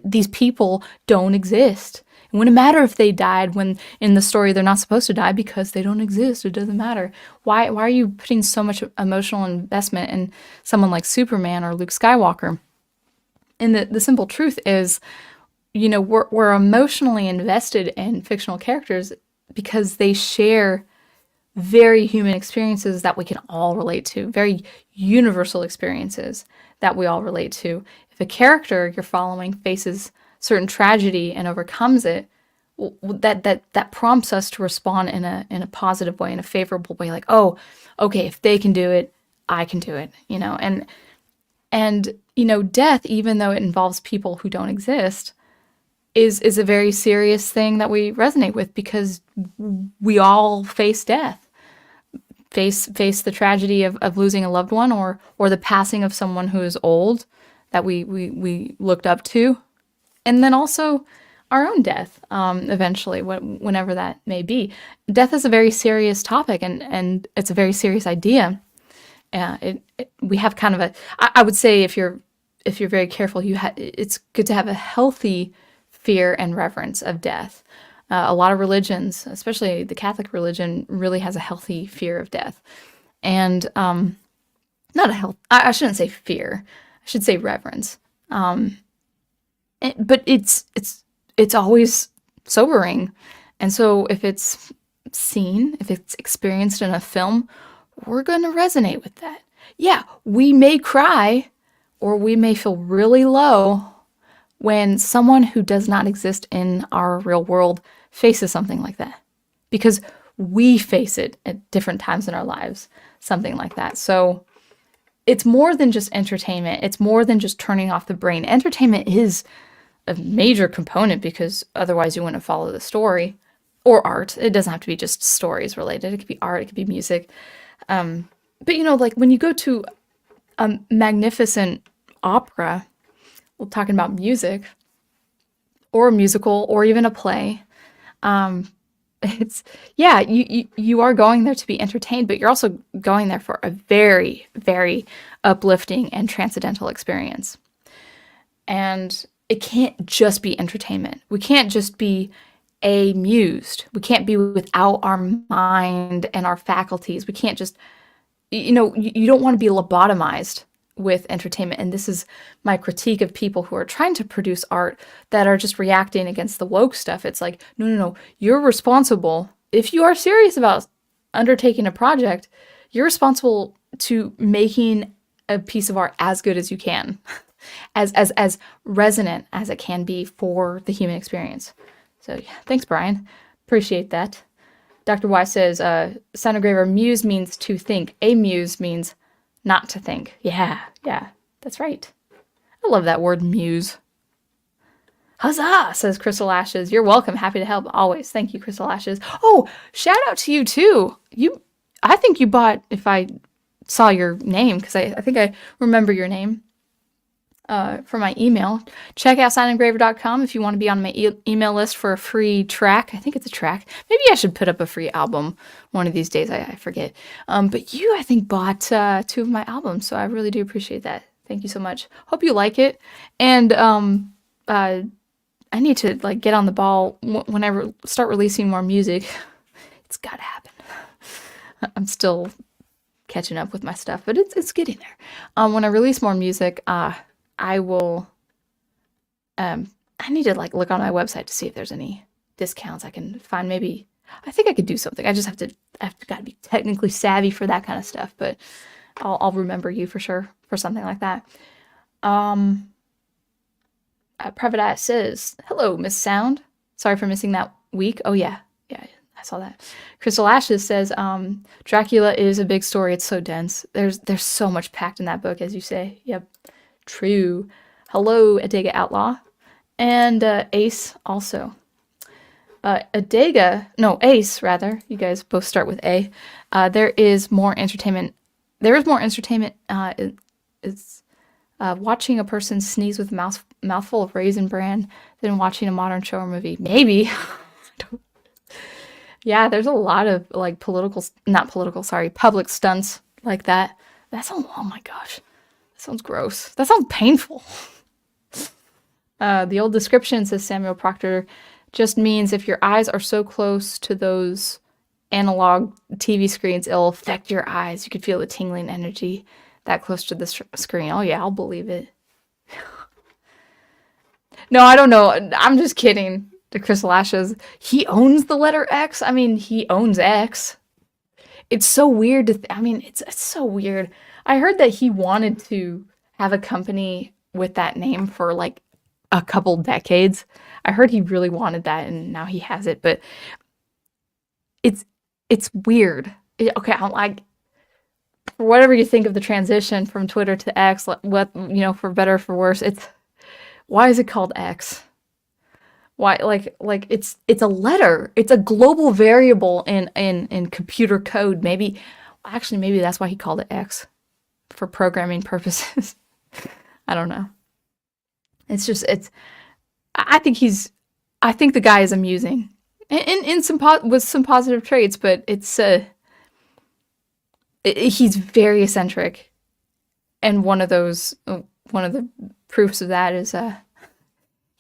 these people don't exist. It wouldn't matter if they died when in the story they're not supposed to die, because they don't exist. It doesn't matter. Why are you putting so much emotional investment in someone like Superman or Luke Skywalker? And the simple truth is, you know, we're emotionally invested in fictional characters because they share very human experiences that we can all relate to, very universal experiences that we all relate to. If a character you're following faces certain tragedy and overcomes it, that prompts us to respond in a positive way, in a favorable way, like, oh, okay, if they can do it, I can do it, you know. And you know, death, even though it involves people who don't exist, is a very serious thing that we resonate with, because we all face death, face the tragedy of losing a loved one, or the passing of someone who is old that we looked up to, and then also our own death, eventually, whenever that may be. Death is a very serious topic, and it's a very serious idea. We have kind of I would say, if you're very careful, it's good to have a healthy fear and reverence of death. A lot of religions, especially the Catholic religion, really has a healthy fear of death. And I shouldn't say fear, I should say reverence. But it's always sobering. And so if it's seen, if it's experienced in a film, we're going to resonate with that. Yeah, we may cry, or we may feel really low when someone who does not exist in our real world faces something like that, because we face it at different times in our lives, something like that. So it's more than just entertainment. It's more than just turning off the brain. Entertainment is a major component, because otherwise you wouldn't follow the story. Or art. It doesn't have to be just stories related. It could be art, it could be music. But you know, like when you go to a magnificent opera, we're talking about music, or a musical, or even a play. You are going there to be entertained, but you're also going there for a very, very uplifting and transcendental experience. And it can't just be entertainment. We can't just be amused. We can't be without our mind and our faculties. We can't just, you don't want to be lobotomized with entertainment. And this is my critique of people who are trying to produce art that are just reacting against the woke stuff. It's like, no, you're responsible. If you are serious about undertaking a project, you're responsible to making a piece of art as good as you can, as resonant as it can be for the human experience. So yeah, thanks, Brian. Appreciate that. Dr. Y says, Sound Engraver, muse means to think. Amuse means not to think. Yeah, that's right. I love that word, muse. Huzzah, says Crystal Ashes. You're welcome. Happy to help always. Thank you, Crystal Ashes. Oh, shout out to you too. I think you bought, if I saw your name, because I think I remember your name for my email. Check out soundengraver.com if you want to be on my email list for a free track. I think it's a track. Maybe I should put up a free album one of these days. I forget. But you, I think, bought 2 of my albums, so I really do appreciate that. Thank you so much. Hope you like it. And I need to like get on the ball when I start releasing more music. It's gotta happen. I'm still catching up with my stuff, but it's getting there. When I release more music, I will. I need to like look on my website to see if there's any discounts I can find. Maybe I think I could do something. I just have to gotta be technically savvy for that kind of stuff. But I'll remember you for sure for something like that. Private Eye says, "Hello, Miss Sound. Sorry for missing that week." Oh yeah, I saw that. Crystal Ashes says, "Dracula is a big story. It's so dense. There's so much packed in that book, as you say." Yep, true. Hello, Adega Outlaw, and Ace also. Ace rather. You guys both start with A. There is more entertainment. It's watching a person sneeze with a mouthful of Raisin Bran than watching a modern show or movie. Maybe. Yeah, there's a lot of like public stunts like that. Oh my gosh. That sounds gross. That sounds painful. The old description, says Samuel Proctor, just means if your eyes are so close to those analog TV screens, it'll affect your eyes. You could feel the tingling energy that close to the screen. Oh yeah, I'll believe it. No, I don't know. I'm just kidding. The Crystal Ashes. He owns the letter X. I mean, he owns X. It's so weird to it's so weird. I heard that he wanted to have a company with that name for like a couple decades. I heard he really wanted that, and now he has it. But it's weird. Okay, I'm like, for whatever you think of the transition from Twitter to X, for better or for worse, why is it called X? Why, like it's a letter. It's a global variable in computer code. Maybe that's why he called it X, for programming purposes. I don't know. I think the guy is amusing, with some positive traits, but he's very eccentric, and one of the proofs of that is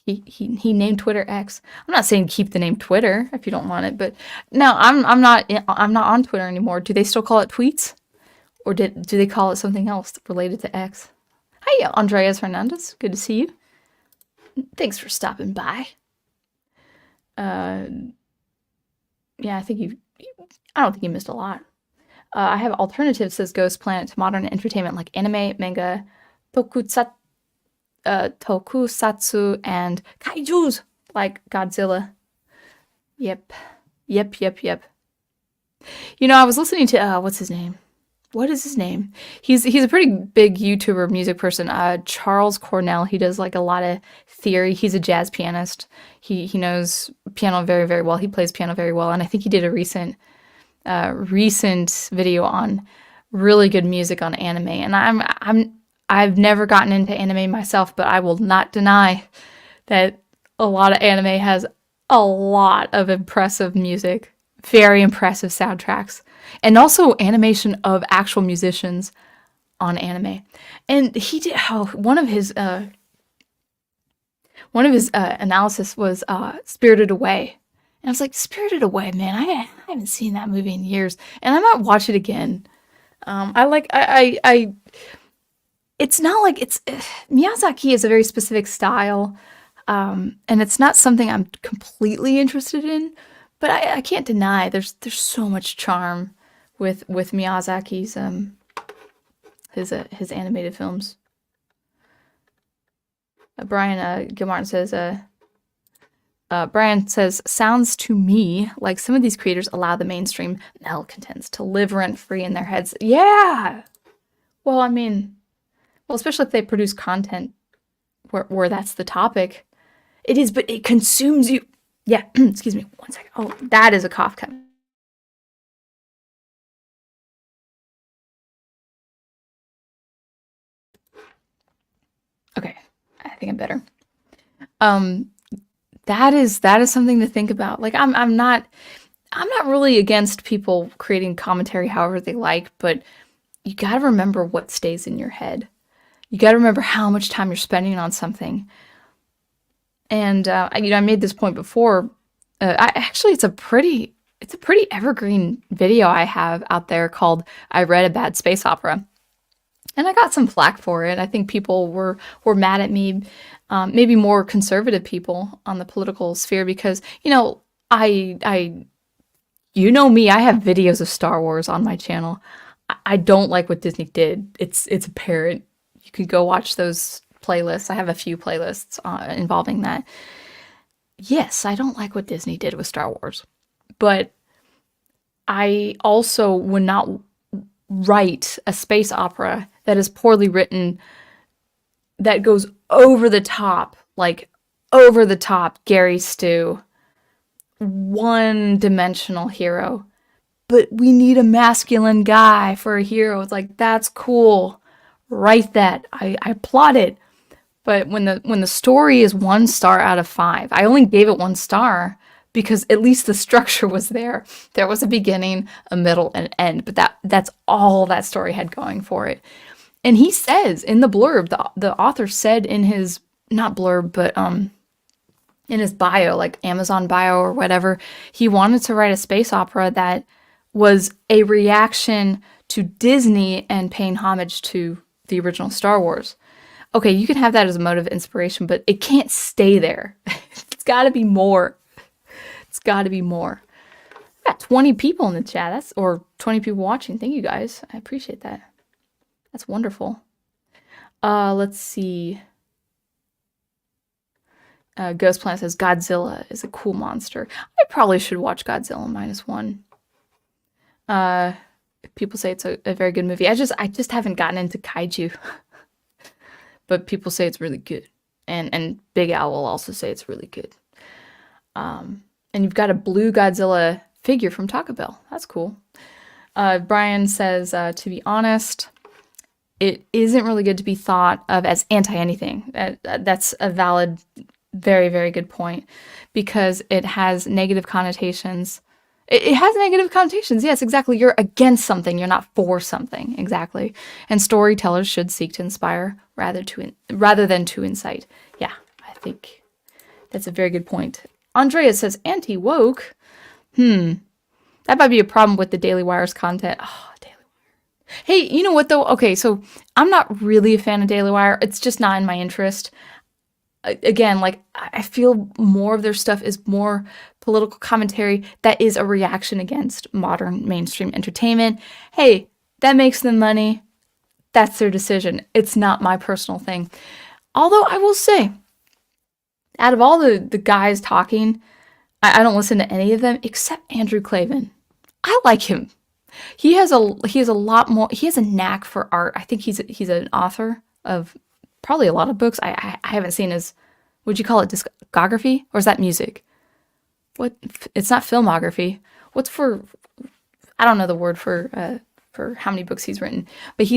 he named Twitter X. I'm not saying keep the name Twitter if you don't want it, but no, I'm not on Twitter anymore. Do they still call it tweets, or do they call it something else related to X? Hi, Andreas Hernandez. Good to see you. Thanks for stopping by. Yeah, I don't think you missed a lot. I have alternatives, says Ghost Planet, to modern entertainment like anime, manga, tokusatsu, and kaijus like Godzilla. Yep. I was listening to, what's his name? What is his name? He's a pretty big YouTuber music person. Charles Cornell. He does like a lot of theory. He's a jazz pianist. He knows piano very, very well. He plays piano very well, and I think he did a recent video on really good music on anime. And I've never gotten into anime myself, but I will not deny that a lot of anime has a lot of impressive music, very impressive soundtracks, and also animation of actual musicians on anime. And he did one of his analysis was Spirited Away. And I was like, Spirited Away, man, I haven't seen that movie in years, and I might watch it again. It's not like Miyazaki is a very specific style, and it's not something I'm completely interested in, but I can't deny there's so much charm with Miyazaki's his animated films. Brian Gilmartin says, Brian says, sounds to me like some of these creators allow the mainstream malcontents to live rent-free in their heads. Yeah! Well, especially if they produce content where that's the topic. It is, but it consumes you. Yeah, excuse me, one second. Oh, that is a cough cut. Okay, I think I'm better. Um, that is something to think about. Like I'm not really against people creating commentary however they like, but you got to remember what stays in your head. You got to remember how much time you're spending on something. And I made this point before. Actually, it's a pretty evergreen video I have out there called "I Read a Bad Space Opera," and I got some flack for it. I think people were mad at me, maybe more conservative people on the political sphere, because I you know me, I have videos of Star Wars on my channel. I don't like what Disney did. It's apparent. You could go watch those playlists. I have a few playlists involving that. Yes, I don't like what Disney did with Star Wars, but I also would not write a space opera that is poorly written, that goes over the top, like over the top Gary Stu, one-dimensional hero. But we need a masculine guy for a hero. It's like, that's cool. Write that. I applaud it. But when the story is 1 star out of 5, I only gave it 1 star because at least the structure was there. There was a beginning, a middle, and an end. But that's all that story had going for it. And he says in the blurb, the author said in his, not blurb, but in his bio, like Amazon bio or whatever, he wanted to write a space opera that was a reaction to Disney and paying homage to the original Star Wars. Okay, you can have that as a motive of inspiration, but it can't stay there. It's got to be more. It's got to be more. I got 20 people in the chat. Or 20 people watching. Thank you guys. I appreciate that. That's wonderful. Let's see. Ghost Planet says Godzilla is a cool monster. I probably should watch Godzilla -1. People say it's a very good movie. I just haven't gotten into kaiju. But people say it's really good. And Big Al will also say it's really good. And you've got a blue Godzilla figure from Taco Bell. That's cool. Brian says, to be honest, it isn't really good to be thought of as anti-anything. That's a valid, very, very good point, because it has negative connotations. It has negative connotations. Yes, exactly. You're against something. You're not for something. Exactly. And storytellers should seek to inspire rather than to incite. Yeah, I think that's a very good point. Andrea says anti-woke. That might be a problem with the Daily Wire's content. Oh, Daily Wire. Hey, you know what though? Okay, so I'm not really a fan of Daily Wire. It's just not in my interest. Again, like, I feel more of their stuff is more political commentary that is a reaction against modern mainstream entertainment. Hey, that makes them money. That's their decision. It's not my personal thing. Although I will say, out of all the guys talking, I don't listen to any of them except Andrew Klavan. I like him. He has a lot more. He has a knack for art. I think he's an author of probably a lot of books. I haven't seen his, would you call it discography? Or is that music? What? It's not filmography. What's for, I don't know the word for how many books he's written. But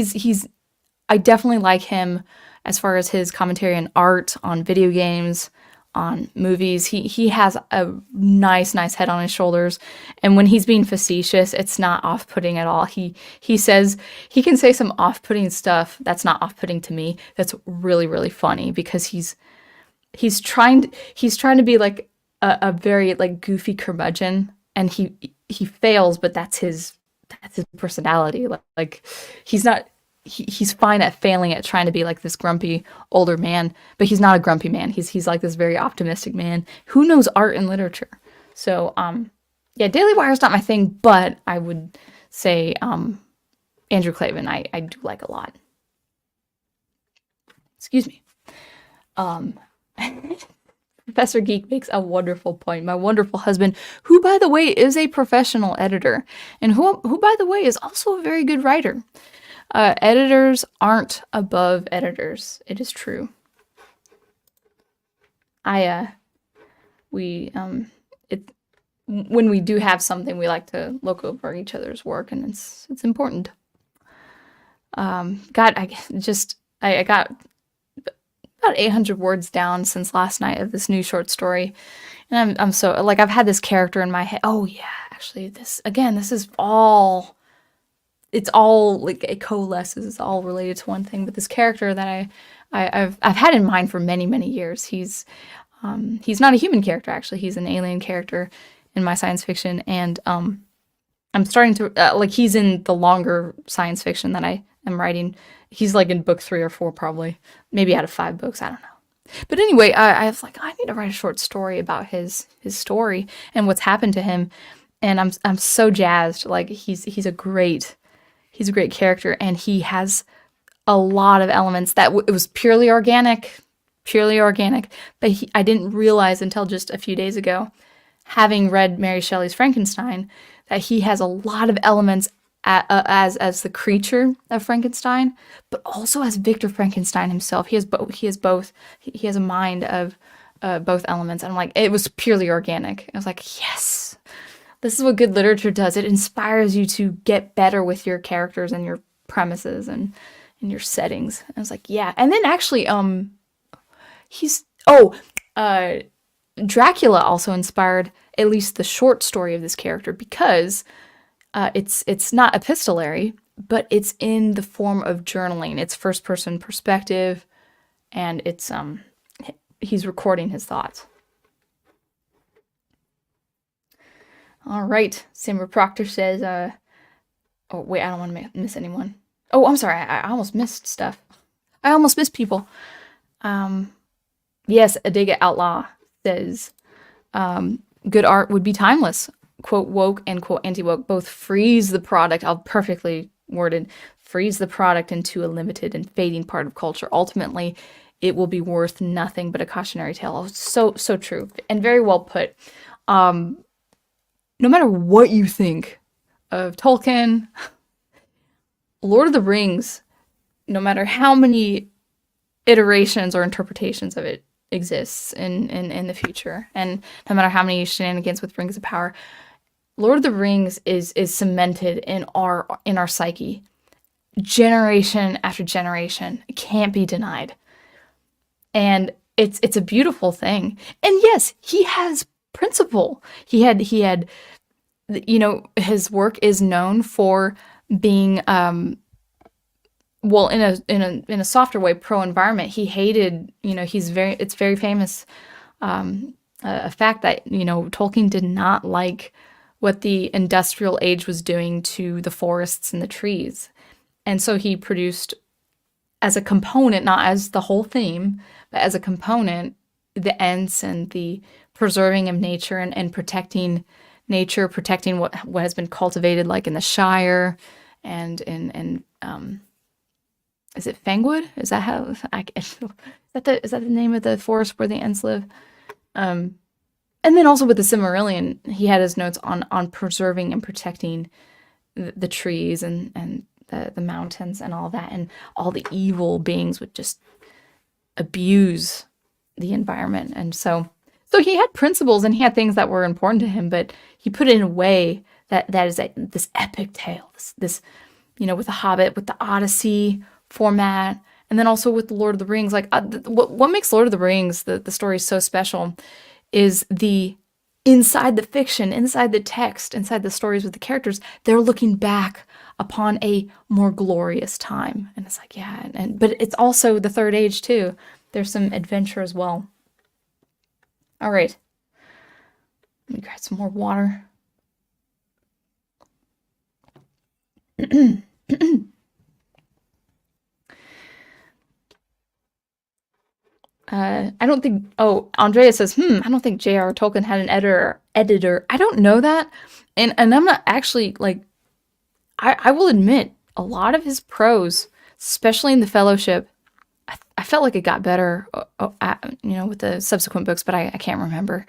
I definitely like him as far as his commentary on art, on video games, on movies. He has a nice head on his shoulders, and when he's being facetious, it's not off-putting at all. He says he can say some off-putting stuff that's not off-putting to me. That's really funny, because he's trying to be like a very like goofy curmudgeon, and he fails, but that's his personality. Like he's fine at failing at trying to be like this grumpy older man, but he's not a grumpy man. He's like this very optimistic man who knows art and literature. So yeah, Daily Wire's not my thing, but I would say Andrew Klavan I do like a lot. Excuse me. Professor Geek makes a wonderful point. My wonderful husband, who by the way is a professional editor, and who by the way is also a very good writer. Editors aren't above editors. It is true. We it when we do have something, we like to look over each other's work, and it's important. God, I got about 800 words down since last night of this new short story, and I'm so like I've had this character in my head. Oh yeah, actually, this is all. It's all like it coalesces. It's all related to one thing. But this character that I've had in mind for many years. He's not a human character actually. He's an alien character in my science fiction, and I'm starting to like he's in the longer science fiction that I am writing. He's like in book 3 or 4 probably, maybe out of 5 books. I don't know. But anyway, I was like, I need to write a short story about his story and what's happened to him, and I'm so jazzed. Like he's a great character, and he has a lot of elements that it was purely organic. But I didn't realize until just a few days ago, having read Mary Shelley's Frankenstein, that he has a lot of elements as the creature of Frankenstein, but also as Victor Frankenstein himself. He has both. He has a mind of both elements. And I'm like, it was purely organic. I was like, yes, this is what good literature does. It inspires you to get better with your characters and your premises and your settings. I was like, yeah. And then actually, Dracula also inspired at least the short story of this character, because it's not epistolary, but it's in the form of journaling. It's first person perspective, and it's he's recording his thoughts. All right, Simber Proctor says, oh wait, I don't want to miss anyone. Oh, I'm sorry, I almost missed stuff. I almost missed people. Yes, Adiga Outlaw says, good art would be timeless. Quote woke and quote anti-woke both freeze the product. I'll perfectly worded, freeze the product into a limited and fading part of culture. Ultimately, it will be worth nothing but a cautionary tale. Oh, so true and very well put. No matter what you think of Tolkien, Lord of the Rings, no matter how many iterations or interpretations of it exists in the future, and no matter how many shenanigans with Rings of Power, Lord of the Rings is cemented in our psyche, generation after generation. It can't be denied, and it's a beautiful thing. And yes, he has principle. He had his work is known for being well, in a softer way, pro-environment. He hated, it's very famous, a fact that, Tolkien did not like what the industrial age was doing to the forests and the trees. And so he produced, as a component, not as the whole theme, but as a component, the Ents and the preserving of nature and protecting nature, protecting what has been cultivated, like in the Shire and in is it Fangwood? Is that how? Is that the name of the forest where the Ents live? And then also with the Silmarillion, he had his notes on preserving and protecting the trees and the mountains and all that, and all the evil beings would just abuse the environment. And so he had principles and he had things that were important to him, but he put it in a way that is this epic tale, this with the Hobbit, with the Odyssey format, and then also with the Lord of the Rings. Like what makes Lord of the Rings the story so special is the inside the fiction, inside the text, inside the stories with the characters, they're looking back upon a more glorious time. And it's like, yeah, but it's also the Third Age too. There's some adventure as well. All right. Let me grab some more water. I don't think, Andrea says, I don't think J.R.R. Tolkien had an editor. I don't know that. And I'm not actually, like, I will admit, a lot of his prose, especially in the Fellowship, I felt like it got better, with the subsequent books, but I can't remember.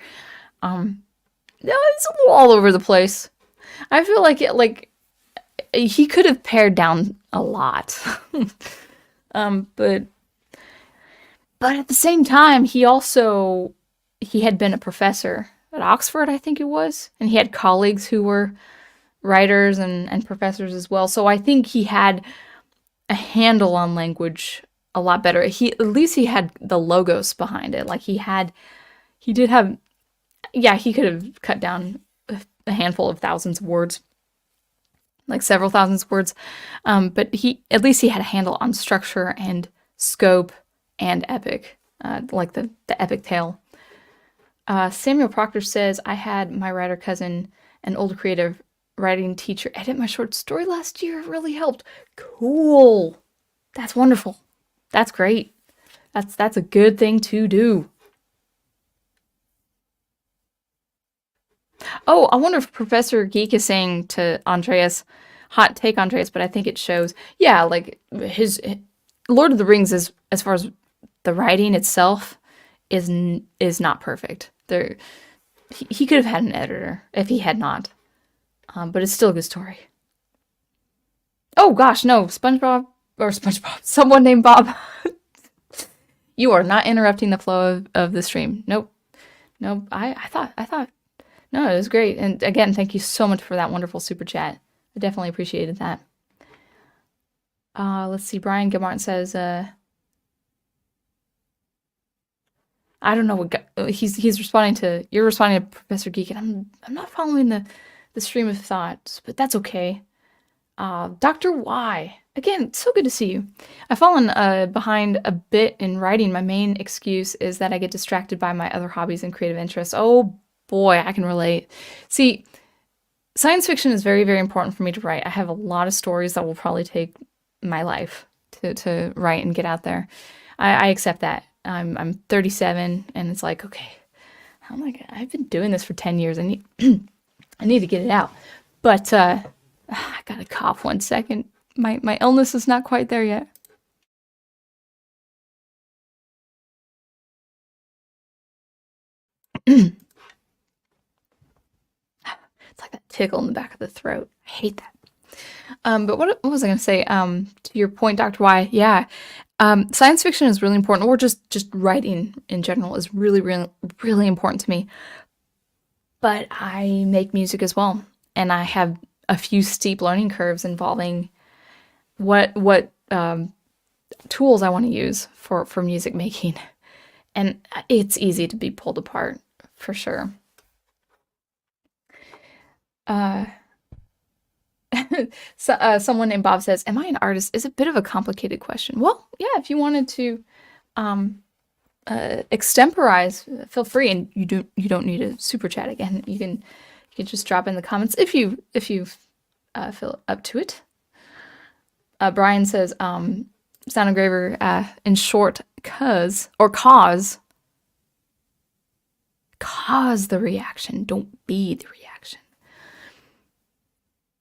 It's a little all over the place. I feel like he could have pared down a lot. But at the same time, he also he had been a professor at Oxford, I think it was, and he had colleagues who were writers and professors as well. So I think he had a handle on language a lot better. At least he had the logos behind it. Like he did have, yeah, he could have cut down a handful of thousands of words, like several thousands of words. But at least he had a handle on structure and scope and epic, like the epic tale. Samuel Proctor says, I had my writer cousin, an old creative writing teacher, edit my short story last year. It really helped. Cool. That's wonderful. That's great. That's a good thing to do. Oh, I wonder if Professor Geek is saying to Andreas, hot take Andreas, but I think it shows. Yeah, like his Lord of the Rings is, as far as the writing itself, is not perfect. He could have had an editor if he had not. But it's still a good story. Oh gosh, no, SpongeBob, someone named Bob. You are not interrupting the flow of the stream. Nope. Nope. I thought, no, it was great. And again, thank you so much for that wonderful super chat. I definitely appreciated that. Let's see. Brian Gilmartin says, I don't know what he's responding to. You're responding to Professor Geek, and I'm not following the stream of thoughts, but that's okay. Dr. Y. Again, so good to see you. I've fallen behind a bit in writing. My main excuse is that I get distracted by my other hobbies and creative interests. Oh boy, I can relate. See, science fiction is very, very important for me to write. I have a lot of stories that will probably take my life to write and get out there. I accept that. I'm 37, and it's like, okay, I've been doing this for 10 years. I need to get it out. But I gotta cough 1 second. My illness is not quite there yet. It's like that tickle in the back of the throat. I hate that. But what was I gonna say? To your point, Dr. Y, yeah. Science fiction is really important, or just writing in general is really, really, really important to me. But I make music as well, and I have a few steep learning curves involving what tools I want to use for music making, and it's easy to be pulled apart for sure. So, someone named Bob says, "Am I an artist?" Is a bit of a complicated question. Well, yeah, if you wanted to extemporize, feel free, and you don't need a super chat again. You can just drop in the comments if you feel up to it. Brian says, "Sound engraver, in short, cause the reaction, don't be the reaction."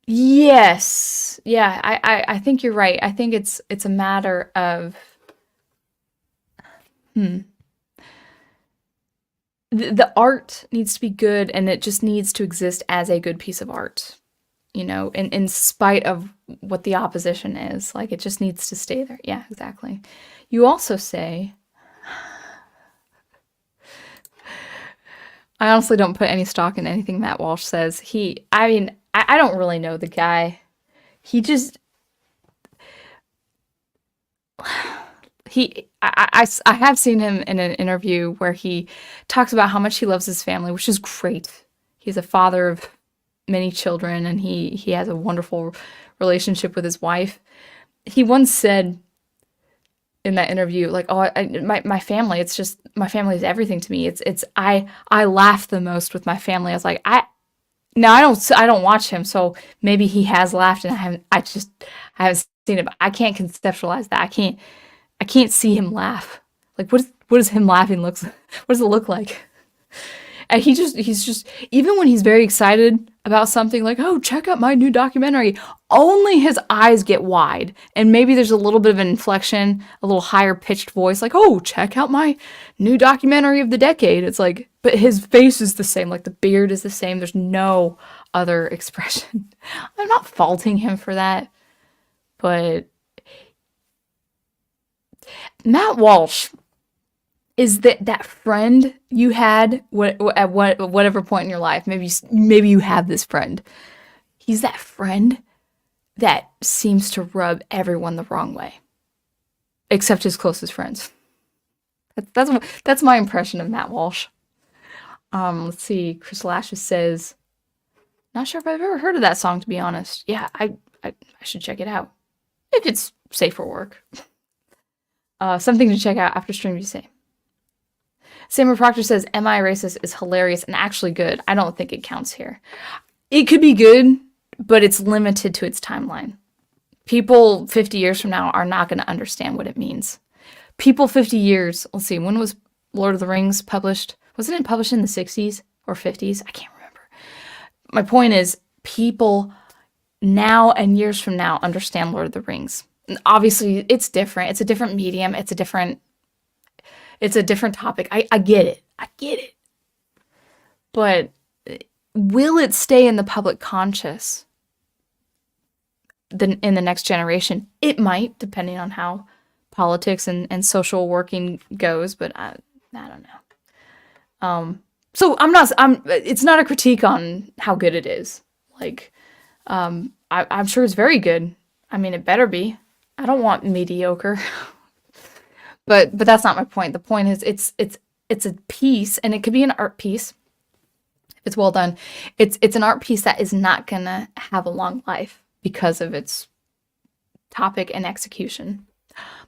Yes. Yeah, I think you're right. I think it's a matter of the art needs to be good, and it just needs to exist as a good piece of art. In spite of what the opposition is. Like, it just needs to stay there. Yeah, exactly. You also say, I honestly don't put any stock in anything Matt Walsh says. I don't really know the guy. He just, I have seen him in an interview where he talks about how much he loves his family, which is great. He's a father of many children, and he has a wonderful relationship with his wife. He once said in that interview, like, "Oh, my family, it's just, my family is everything to me. I laugh the most with my family." I was like, I don't watch him, so maybe he has laughed, and I haven't seen it, but I can't conceptualize that. I can't see him laugh. Like, what does him laughing looks? What does it look like? And he's just, even when he's very excited about something, like, "Oh, check out my new documentary," only his eyes get wide, and maybe there's a little bit of an inflection, a little higher pitched voice, like, "Oh, check out my new documentary of the decade." It's like, but his face is the same, like the beard is the same. There's no other expression. I'm not faulting him for that, but Matt Walsh, is that friend you had at whatever point in your life. Maybe you have this friend. He's that friend that seems to rub everyone the wrong way, except his closest friends. That's my impression of Matt Walsh. Let's see. Chris Lashes says, "Not sure if I've ever heard of that song, to be honest. Yeah, I should check it out if it's safe for work. Something to check out after stream, you say." Samuel Proctor says, "Am I Racist" is hilarious and actually good. I don't think it counts here. It could be good, but it's limited to its timeline. People 50 years from now are not going to understand what it means. People 50 years, let's see, when was Lord of the Rings published? Wasn't it published in the 60s or 50s? I can't remember. My point is, people now and years from now understand Lord of the Rings. And obviously, it's different. It's a different medium. It's a different topic. I get it. I get it. But will it stay in the public conscious in the next generation? It might, depending on how politics and social working goes, but I don't know. So it's not a critique on how good it is. Like, I'm sure it's very good. I mean, it better be. I don't want mediocre. But that's not my point. The point is it's a piece, and it could be an art piece if it's well done. It's an art piece that is not gonna have a long life because of its topic and execution.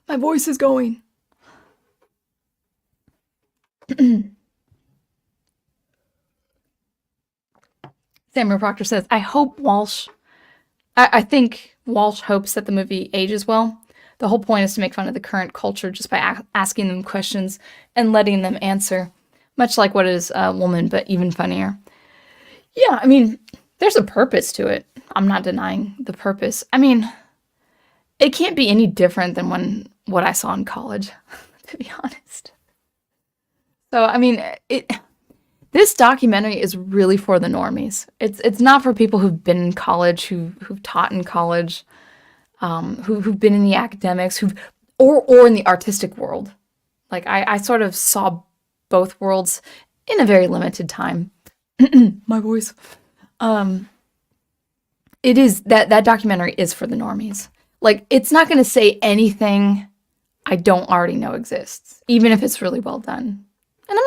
My voice is going. Samuel Proctor says, I think Walsh hopes that the movie ages well. The whole point is to make fun of the current culture just by asking them questions and letting them answer, much like What Is a Woman, but even funnier. Yeah, I mean, there's a purpose to it. I'm not denying the purpose. I mean, it can't be any different than what I saw in college, to be honest. So, I mean, this documentary is really for the normies. It's not for people who've been in college, who've taught in college, who've been in the academics, or in the artistic world. Like, I sort of saw both worlds in a very limited time. My voice. It is that documentary is for the normies. Like, it's not going to say anything I don't already know exists, even if it's really well done. And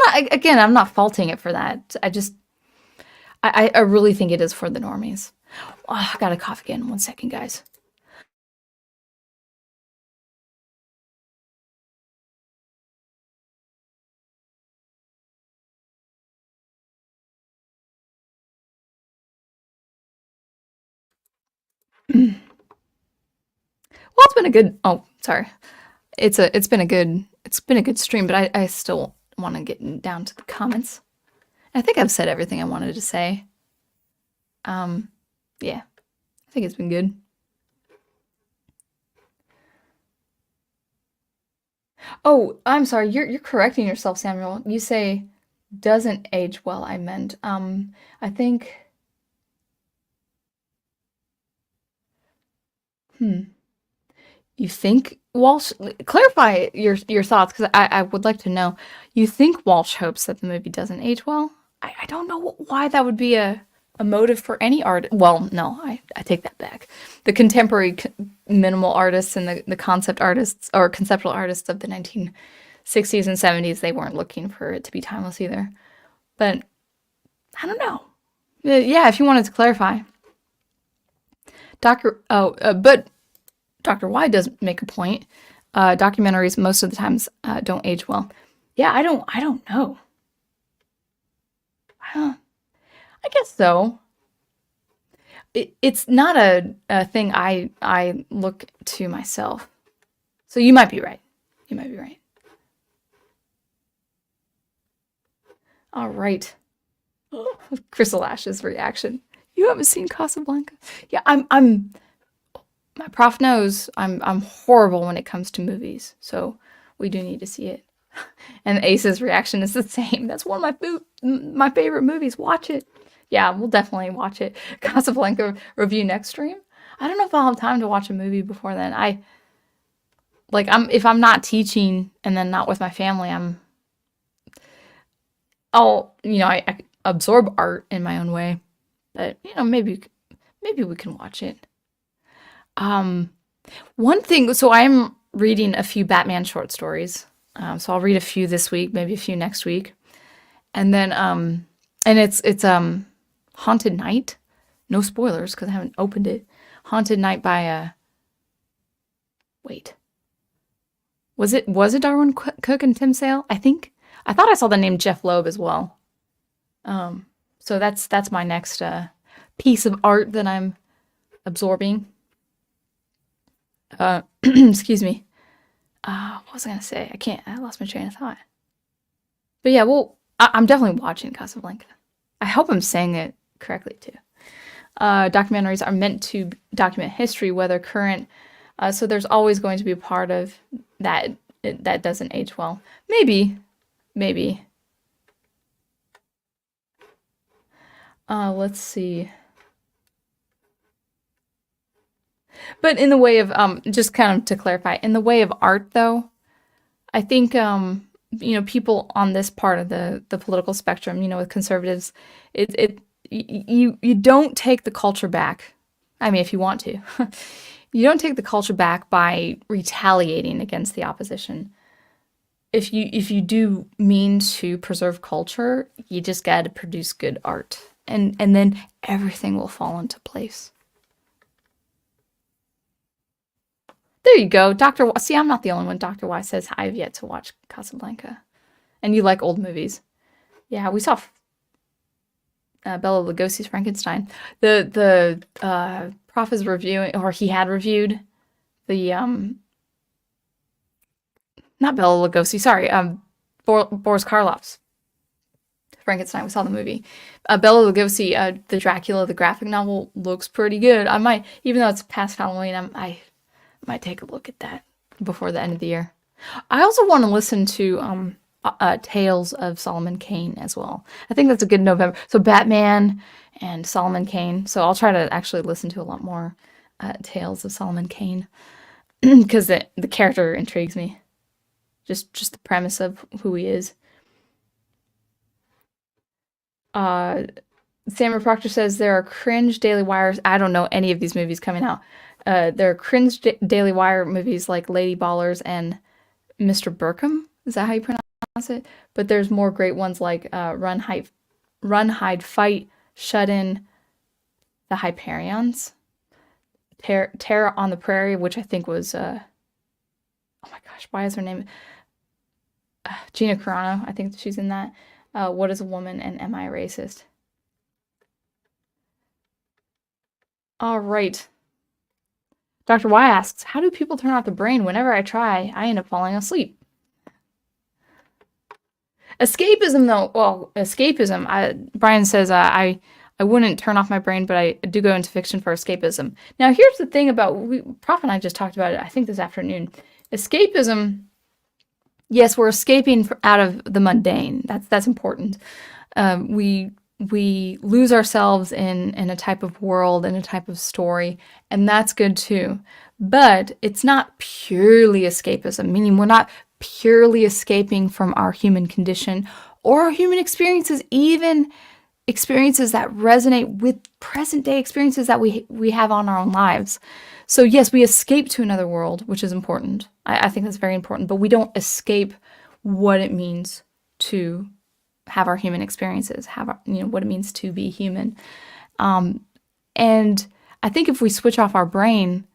I'm not faulting it for that. I really think it is for the normies. Oh, I gotta cough again. 1 second, guys. Well, it's been a good. Oh, sorry. It's been a good stream, but I still want to get down to the comments. I think I've said everything I wanted to say. Yeah, I think it's been good. Oh, I'm sorry. You're correcting yourself, Samuel. You say doesn't age well. I meant I think. You think Walsh, clarify your thoughts, because I would like to know. You think Walsh hopes that the movie doesn't age well? I don't know why that would be a motive for any art. Well, no, I take that back. The contemporary minimal artists and the concept artists or conceptual artists of the 1960s and 70s, they weren't looking for it to be timeless either. But I don't know. Yeah, if you wanted to clarify. But Dr. Y does make a point. Documentaries most of the times don't age well. Yeah, I don't know. I guess so. It's not a thing I look to myself. So you might be right. You might be right. All right. Crystal Ash's reaction. You haven't seen Casablanca? Yeah, I'm my prof knows I'm horrible when it comes to movies, so we do need to see it. And Ace's reaction is the same. That's one of my favorite movies. Watch it. Yeah, we'll definitely watch it. Casablanca review next stream. I don't know if I'll have time to watch a movie before then. If I'm not teaching and then not with my family, I'm I absorb art in my own way, but maybe we can watch it. Um, One thing, so I'm reading a few Batman short stories. So I'll read a few this week, maybe a few next week. And then and it's Haunted Night. No spoilers because I haven't opened it. Haunted Night by wait. Was it Darwin Cook and Tim Sale? I think. I thought I saw the name Jeff Loeb as well. Um so that's my next piece of art that I'm absorbing. Excuse me. What was I gonna say? I lost my train of thought. But yeah, well, I'm definitely watching Casablanca. I hope I'm saying it correctly too. Documentaries are meant to document history, whether current. So there's always going to be a part of that that doesn't age well. Maybe. Let's see. But in the way of just kind of to clarify, in the way of art, though, I think people on this part of the political spectrum, with conservatives, you don't take the culture back. I mean, if you want to, you don't take the culture back by retaliating against the opposition. If you do mean to preserve culture, you just got to produce good art, and then everything will fall into place. There you go, Doctor. See, I'm not the only one. Doctor Y says I have yet to watch Casablanca, and you like old movies. Yeah, we saw Bela Lugosi's Frankenstein. The prof is reviewing, or he had reviewed the not Bela Lugosi, sorry, Boris Karloff's Frankenstein. We saw the movie. Bela Lugosi, the Dracula, the graphic novel looks pretty good. I might, even though it's past Halloween, I might take a look at that before the end of the year. I also want to listen to Tales of Solomon Kane as well. I think that's a good November. So Batman and Solomon Kane. So I'll try to actually listen to a lot more Tales of Solomon Kane because the character intrigues me. Just the premise of who he is. Samuel Proctor says there are cringe Daily Wires. I don't know any of these movies coming out. There are cringe Daily Wire movies like Lady Ballers and Mr. Burkham. Is that how you pronounce it? But there's more great ones like Run, Hide, Fight, Shut In, The Hyperions, Terror on the Prairie, which I think was, oh my gosh, why is her name? Gina Carano, I think she's in that. What is a Woman and Am I a Racist? All right. Dr. Y asks, how do people turn off the brain? Whenever I try, I end up falling asleep. Escapism, though, well, Brian says, I wouldn't turn off my brain, but I do go into fiction for escapism. Now, here's the thing about, Prof and I just talked about it, I think this afternoon. Escapism, yes, we're escaping out of the mundane. That's important. We lose ourselves in a type of world, in a type of story, and that's good too. But it's not purely escapism, meaning we're not purely escaping from our human condition or our human experiences, even experiences that resonate with present day experiences that we have on our own lives. So yes, we escape to another world, which is important. I think that's very important, but we don't escape what it means to have our human experiences, what it means to be human. And I think if we switch off our brain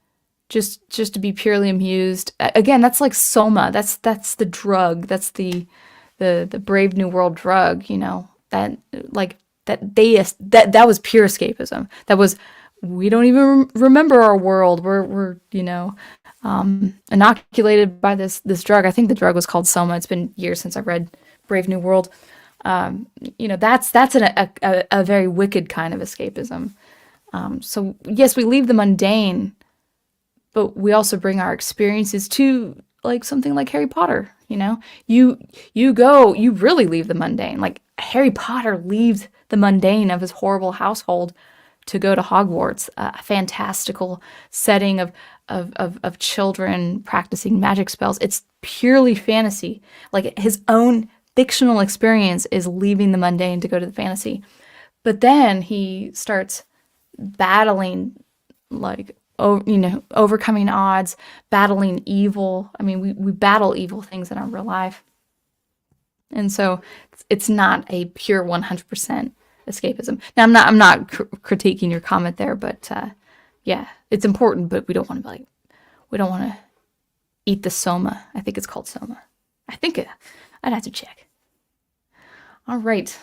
just to be purely amused, again, that's like soma. That's the drug. That's the Brave New World drug. That was pure escapism. That was, we don't even remember our world. We're inoculated by this drug. I think the drug was called soma. It's been years since I've read Brave New World. That's a very wicked kind of escapism. So yes, we leave the mundane, but we also bring our experiences to like something like Harry Potter. You really leave the mundane. Like Harry Potter leaves the mundane of his horrible household to go to Hogwarts, a fantastical setting of children practicing magic spells. It's purely fantasy, like his own fictional experience is leaving the mundane to go to the fantasy. But then he starts battling, like, overcoming odds, battling evil. I mean, we battle evil things in our real life. And so it's not a pure 100% escapism. Now, I'm not critiquing your comment there, but yeah, it's important, but we don't want to eat the soma. I think it's called soma. I'd have to check. All right.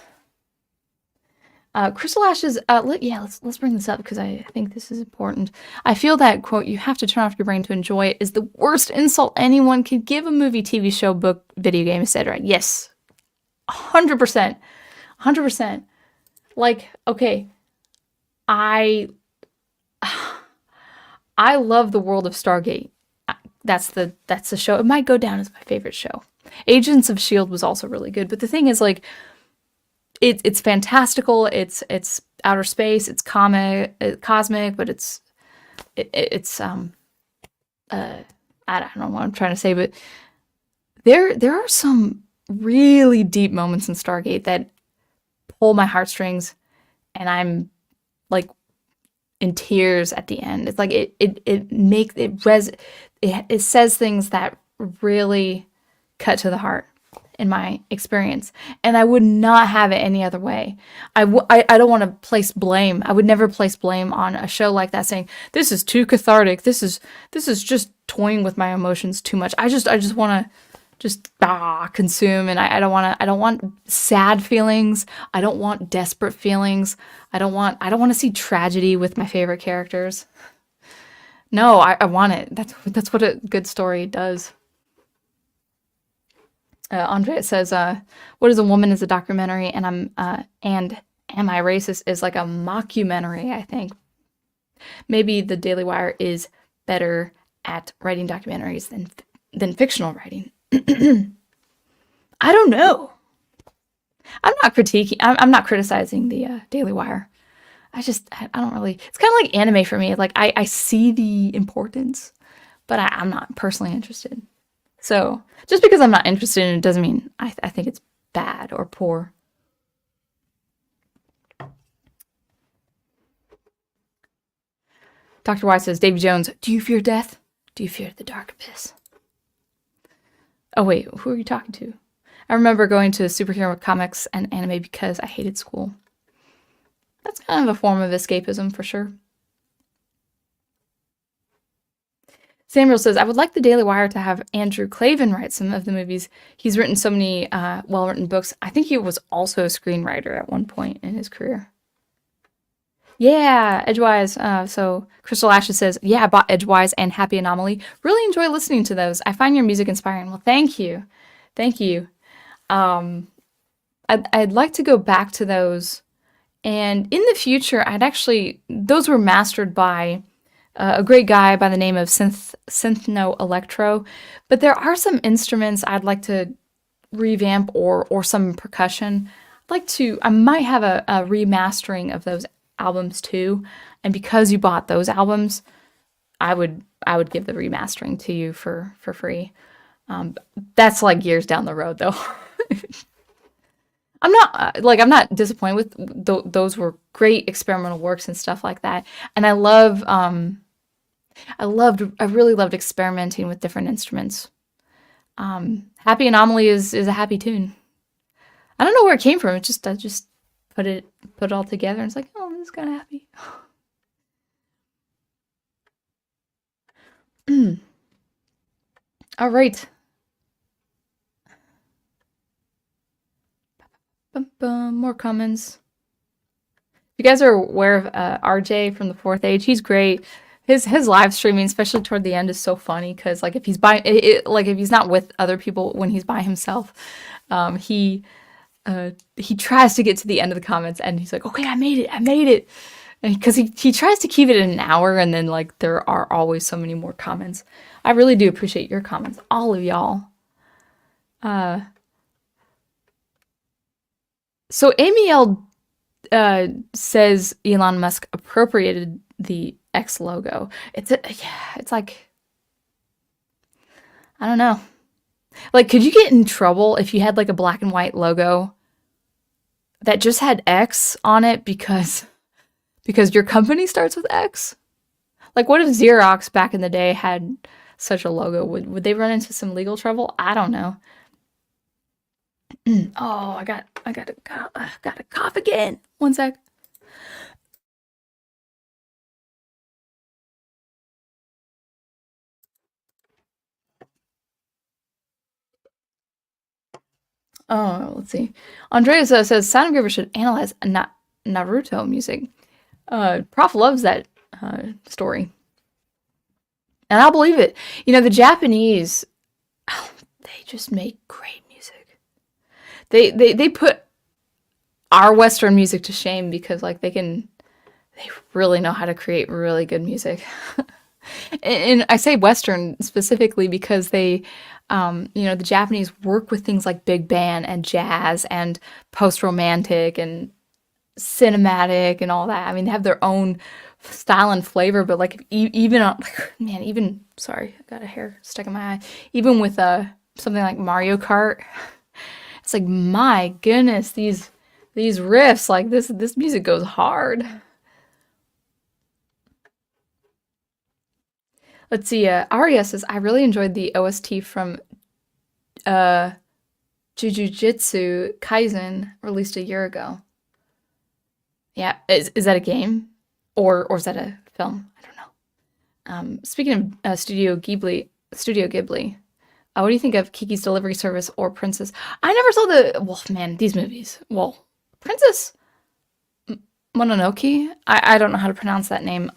Crystal Ashes, let's bring this up because I think this is important. I feel that, quote, you have to turn off your brain to enjoy it is the worst insult anyone could give a movie, TV show, book, video game, etc. Yes. 100%. 100%. Like, okay, I love the world of Stargate. That's the show. It might go down as my favorite show. Agents of S.H.I.E.L.D. was also really good, but the thing is, like, it's fantastical. It's outer space. It's cosmic, but it's I don't know what I'm trying to say, but there are some really deep moments in Stargate that pull my heartstrings, and I'm like in tears at the end. It's like it says things that really cut to the heart in my experience, and I would not have it any other way. I don't want to place blame. I would never place blame on a show like that, saying this is too cathartic. This is just toying with my emotions too much. I just want to consume, and I don't want sad feelings. I don't want desperate feelings. I don't want to see tragedy with my favorite characters. No, I want it. That's what a good story does. Andre says, "What is a Woman?" is a documentary, and and Am I Racist is like a mockumentary. I think maybe the Daily Wire is better at writing documentaries than fictional writing. I don't know. I'm not criticizing the Daily Wire. I don't really. It's kind of like anime for me. Like I see the importance, but I'm not personally interested. So just because I'm not interested in it doesn't mean I think it's bad or poor. Dr. Y says, Davy Jones, do you fear death? Do you fear the dark abyss? Oh wait, who are you talking to? I remember going to superhero comics and anime because I hated school. That's kind of a form of escapism for sure. Samuel says, I would like the Daily Wire to have Andrew Klavan write some of the movies. He's written so many well-written books. I think he was also a screenwriter at one point in his career. Yeah, Edgewise. So Crystal Ashes says, yeah, I bought Edgewise and Happy Anomaly. Really enjoy listening to those. I find your music inspiring. Well, thank you. Thank you. I'd like to go back to those. And in the future, those were mastered by a great guy by the name of Synthno Electro. But there are some instruments I'd like to revamp or some percussion. I might have a remastering of those albums too. And because you bought those albums, I would give the remastering to you for free. That's like years down the road though. I'm not disappointed with those were great experimental works and stuff like that. And I really loved experimenting with different instruments. Happy Anomaly is a happy tune. I don't know where it came from. I just put it all together and it's like, oh, this is kind of happy. All right. More comments. If you guys are aware of RJ from the Fourth Age, he's great. His live streaming, especially toward the end, is so funny because like if he's if he's not with other people when he's by himself, he tries to get to the end of the comments and he's like, okay, I made it, because he tries to keep it in an hour, and then like there are always so many more comments. I really do appreciate your comments, all of y'all. So Amy L says Elon Musk appropriated the X logo. It's like, I don't know. Like, could you get in trouble if you had like a black and white logo that just had X on it because your company starts with X? Like, what if Xerox back in the day had such a logo? Would they run into some legal trouble? I don't know. Oh, got a cough again. One sec. Oh, let's see. Andreas says Sound Engraver should analyze Naruto music. Prof loves that story, and I'll believe it. You know, the Japanese, oh, they just make great music. They put our Western music to shame because like they really know how to create really good music. And I say Western specifically because they, the Japanese work with things like big band and jazz and post-romantic and cinematic and all that. I mean, they have their own style and flavor, but like even on, man, even sorry, I got a hair stuck in my eye. Even with something like Mario Kart, it's like my goodness, these riffs, like this music goes hard. Let's see. Aria says I really enjoyed the OST from uh Jujutsu Kaisen released a year ago. Yeah, is that a game or is that a film? I don't know. Speaking of Studio Ghibli, what do you think of Kiki's Delivery Service or Princess? I never saw well, man, these movies. Well, Princess Mononoke. I don't know how to pronounce that name.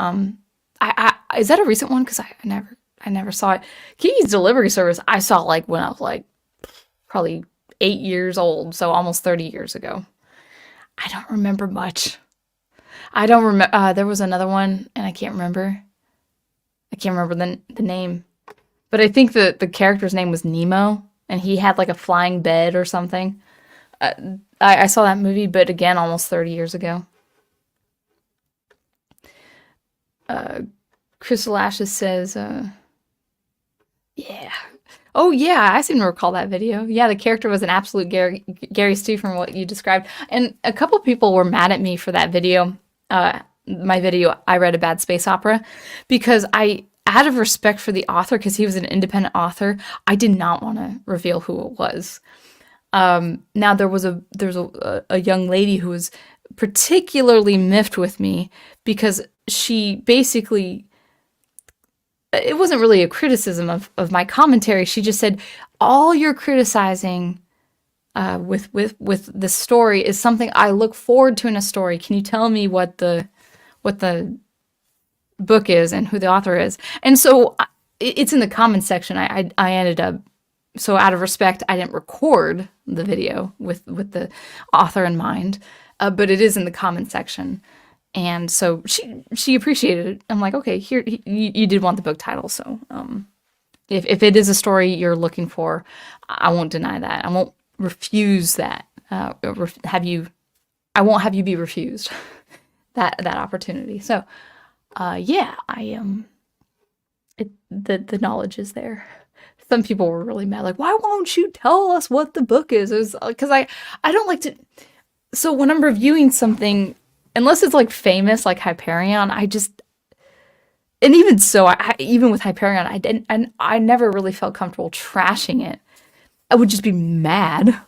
Is that a recent one? Because I never saw it. Kiki's Delivery Service. I saw like when I was like probably 8 years old, so almost 30 years ago. I don't remember much. I don't remember. There was another one, and I can't remember. I can't remember the name, but I think the character's name was Nemo, and he had like a flying bed or something. Uh, I saw that movie, but again, almost 30 years ago. Crystal Ashes says, yeah. Oh yeah, I seem to recall that video. Yeah, the character was an absolute Gary Stu from what you described. And a couple people were mad at me for that video. My video, I read a bad space opera, because out of respect for the author, because he was an independent author, I did not want to reveal who it was. Now there's a young lady who was particularly miffed with me because she basically, it wasn't really a criticism of my commentary. She just said, all you're criticizing with the story is something I look forward to in a story. Can you tell me what the book is and who the author is? And so it's in the comments section. I ended up, so out of respect, I didn't record the video with the author in mind, but it is in the comment section. And so she appreciated it. I'm like, okay, here you did want the book title, so if it is a story you're looking for, I won't deny that. I won't refuse that. I won't have you be refused that opportunity. So, yeah, I am. The knowledge is there. Some people were really mad, like, why won't you tell us what the book is? It was because I don't like to. So when I'm reviewing something, unless it's like famous, like Hyperion, and even so, even with Hyperion, I never really felt comfortable trashing it. I would just be mad.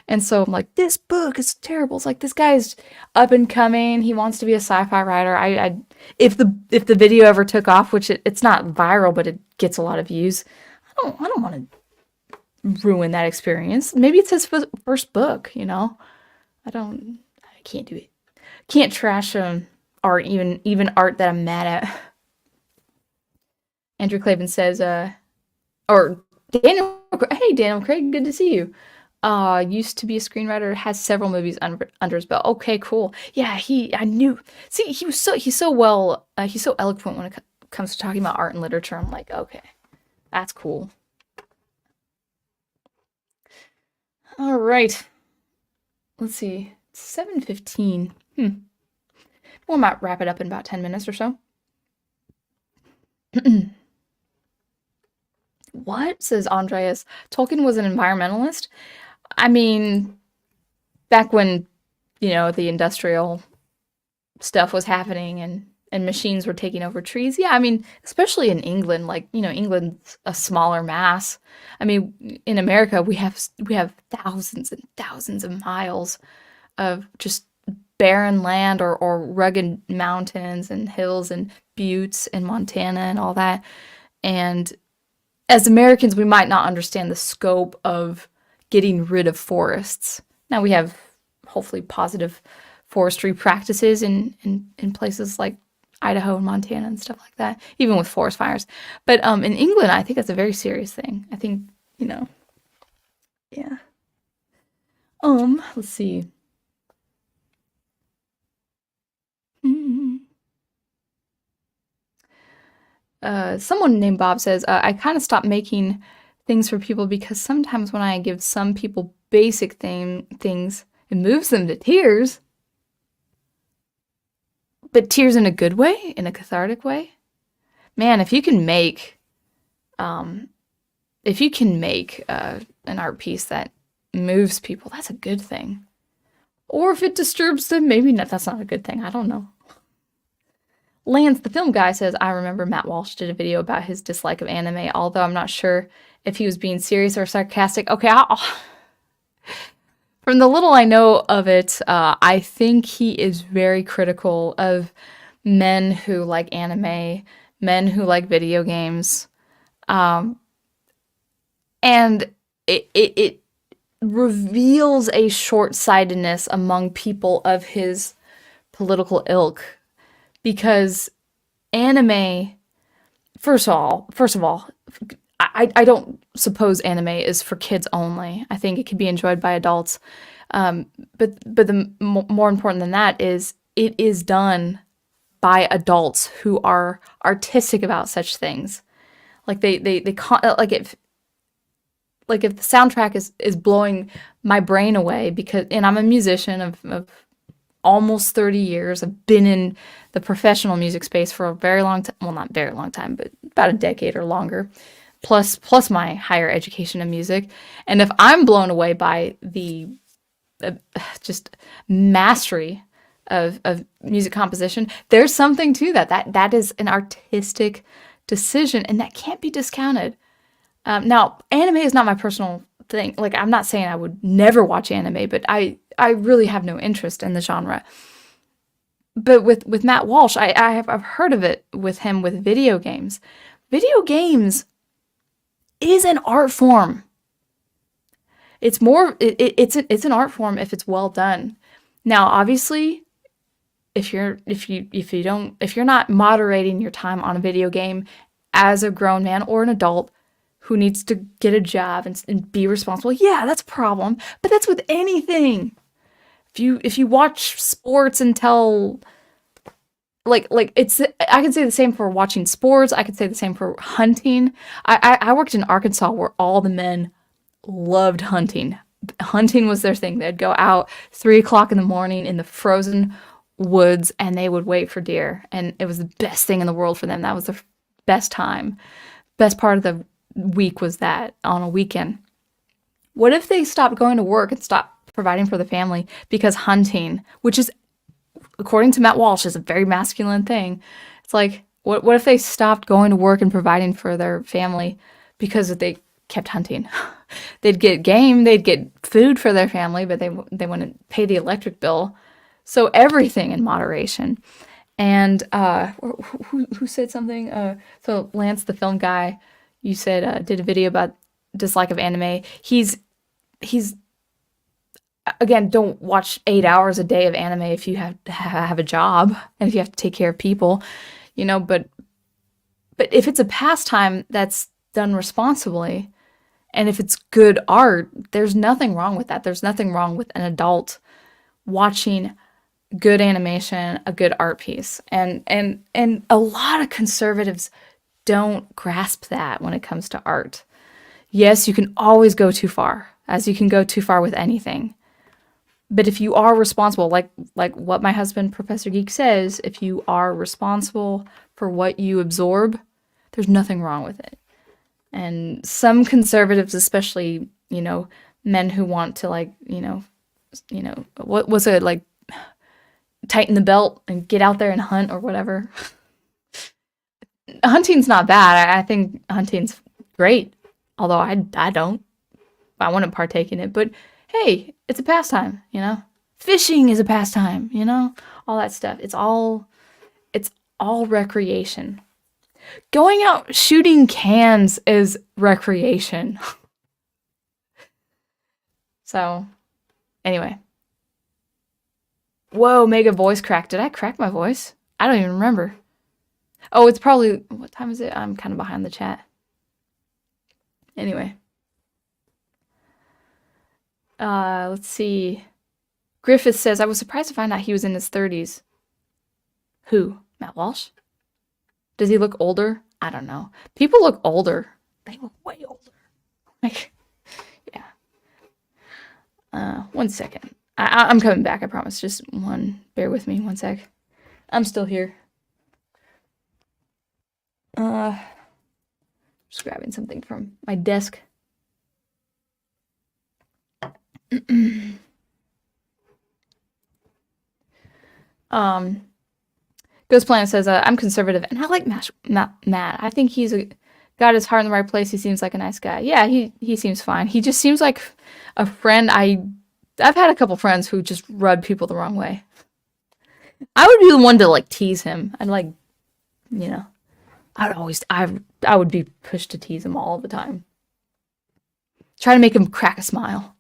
And so I'm like, this book is terrible. It's like, this guy's up and coming. He wants to be a sci-fi writer. If the video ever took off, which it's not viral, but it gets a lot of views, I don't want to ruin that experience. Maybe it's his first book, you know? I can't do it. Can't trash art, even art that I'm mad at. Andrew Clavin says, or Daniel, hey Daniel Craig, good to see you. Used to be a screenwriter, has several movies under his belt. Okay, cool. Yeah, he's so eloquent when it comes to talking about art and literature. I'm like, okay, that's cool. All right. Let's see. 7:15. We might wrap it up in about 10 minutes or so. What? Says Andreas. Tolkien was an environmentalist? I mean, back when, the industrial stuff was happening and machines were taking over trees. Yeah, I mean, especially in England, like, England's a smaller mass. I mean, in America, we have thousands and thousands of miles of just barren land or rugged mountains and hills and buttes in Montana and all that. And as Americans, we might not understand the scope of getting rid of forests. Now we have hopefully positive forestry practices in places like Idaho and Montana and stuff like that, even with forest fires. But in England, I think that's a very serious thing. I think, yeah. Let's see. Hmm. Someone named Bob says, I kind of stopped making things for people because sometimes when I give some people basic things, it moves them to tears. But tears in a good way, in a cathartic way. Man, if you can make an art piece that moves people, that's a good thing. Or if it disturbs them, maybe not. That's not a good thing. I don't know. Lance, the film guy, says, I remember Matt Walsh did a video about his dislike of anime, although I'm not sure if he was being serious or sarcastic. Okay, from the little I know of it, I think he is very critical of men who like anime, men who like video games, and it reveals a short-sightedness among people of his political ilk, because anime, first of all, I don't suppose anime is for kids only. I think it can be enjoyed by adults. But the more important than that is it is done by adults who are artistic about such things. Like like if the soundtrack is blowing my brain away, and I'm a musician of almost 30 years. I've been in the professional music space for a very long time. Well, not very long time, but about a decade or longer. Plus my higher education in music. And if I'm blown away by the just mastery of music composition, there's something to that. That is an artistic decision, and that can't be discounted. Now, anime is not my personal thing. Like, I'm not saying I would never watch anime, but I really have no interest in the genre. But with Matt Walsh, I've heard of it with him with video games. Video games is an art form. It's an art form if it's well done. Now, obviously, if you're not moderating your time on a video game as a grown man or an adult who needs to get a job and be responsible, yeah, that's a problem. But that's with anything. If you watch sports until like it's, I can say the same for watching sports. I could say the same for hunting. I worked in Arkansas where all the men loved hunting. Hunting was their thing. They'd go out 3 o'clock in the morning in the frozen woods and they would wait for deer. And it was the best thing in the world for them. That was the best time. Best part of the week was that on a weekend. What if they stopped going to work and stopped providing for the family because hunting, which is, according to Matt Walsh, is a very masculine thing. It's like, what if they stopped going to work and providing for their family because they kept hunting? They'd get game, they'd get food for their family, but they wouldn't pay the electric bill. So everything in moderation. And who said something? So Lance, the film guy, you said did a video about dislike of anime. He's again, don't watch 8 hours a day of anime if you have to have a job and if you have to take care of people, but if it's a pastime that's done responsibly and if it's good art, there's nothing wrong with that. There's nothing wrong with an adult watching good animation, a good art piece. And a lot of conservatives don't grasp that when it comes to art. Yes, you can always go too far, as you can go too far with anything. But if you are responsible, like what my husband, Professor Geek, says, if you are responsible for what you absorb, there's nothing wrong with it. And some conservatives, especially, men who want to like, what was it like tighten the belt and get out there and hunt or whatever. Hunting's not bad. I think hunting's great. Although I don't. I wouldn't partake in it. But hey, it's a pastime, Fishing is a pastime, All that stuff. It's all recreation. Going out shooting cans is recreation. So, anyway. Whoa, mega voice crack. Did I crack my voice? I don't even remember. Oh, it's probably... What time is it? I'm kind of behind the chat. Anyway. Let's see. Griffith says, I was surprised to find out he was in his 30s. Who? Matt Walsh? Does he look older? I don't know. People look older. They look way older. Like, yeah. 1 second. I'm coming back, I promise. Just bear with me 1 sec. I'm still here. Just grabbing something from my desk. Ghost Planet says, I'm conservative, and I like Matt. I think he's got his heart in the right place. He seems like a nice guy. Yeah, he seems fine. He just seems like a friend. I've had a couple friends who just rub people the wrong way. I would be the one to like tease him. I'd like, I would be pushed to tease him all the time. Try to make him crack a smile.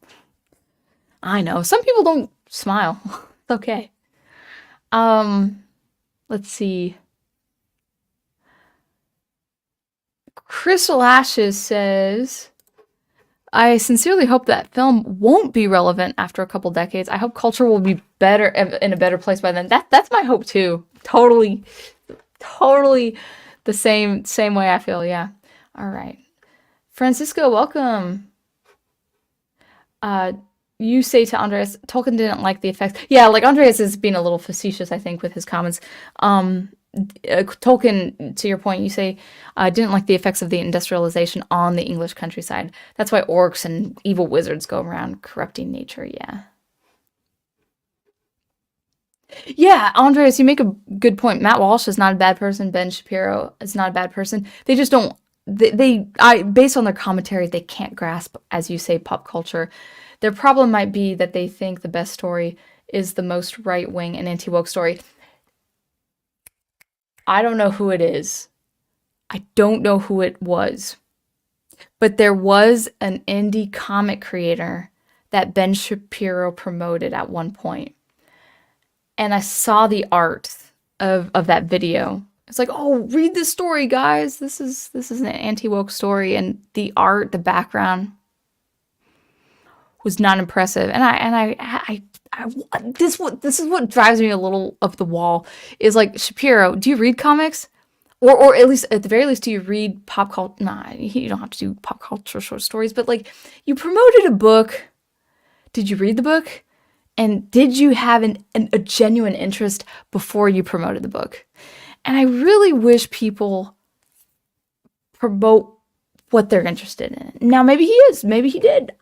I know. Some people don't smile. It's okay. Let's see. Crystal Ashes says, I sincerely hope that film won't be relevant after a couple decades. I hope culture will be better, in a better place by then. That's my hope too. Totally the same way I feel. Yeah. All right. Francisco, welcome. You say to Andreas, Tolkien didn't like the effects. Yeah, like Andreas is being a little facetious, I think, with his comments. Tolkien, to your point, you say, didn't like the effects of the industrialization on the English countryside. That's why orcs and evil wizards go around corrupting nature, yeah. Yeah, Andreas, you make a good point. Matt Walsh is not a bad person. Ben Shapiro is not a bad person. They just don't, based on their commentary, they can't grasp, as you say, pop culture. Their problem might be that they think the best story is the most right-wing and anti-woke story. I don't know who it is. I don't know who it was. But there was an indie comic creator that Ben Shapiro promoted at one point. And I saw the art of that video. It's like, oh, read this story, guys. This is an anti-woke story. And the art, the background was not impressive. And this is what drives me a little up the wall, is like, Shapiro, do you read comics? Or at least, at the very least, do you read pop culture? Nah, you don't have to do pop culture short stories, but like, you promoted a book. Did you read the book? And did you have a genuine interest before you promoted the book? And I really wish people promote what they're interested in. Now, maybe he is. Maybe he did.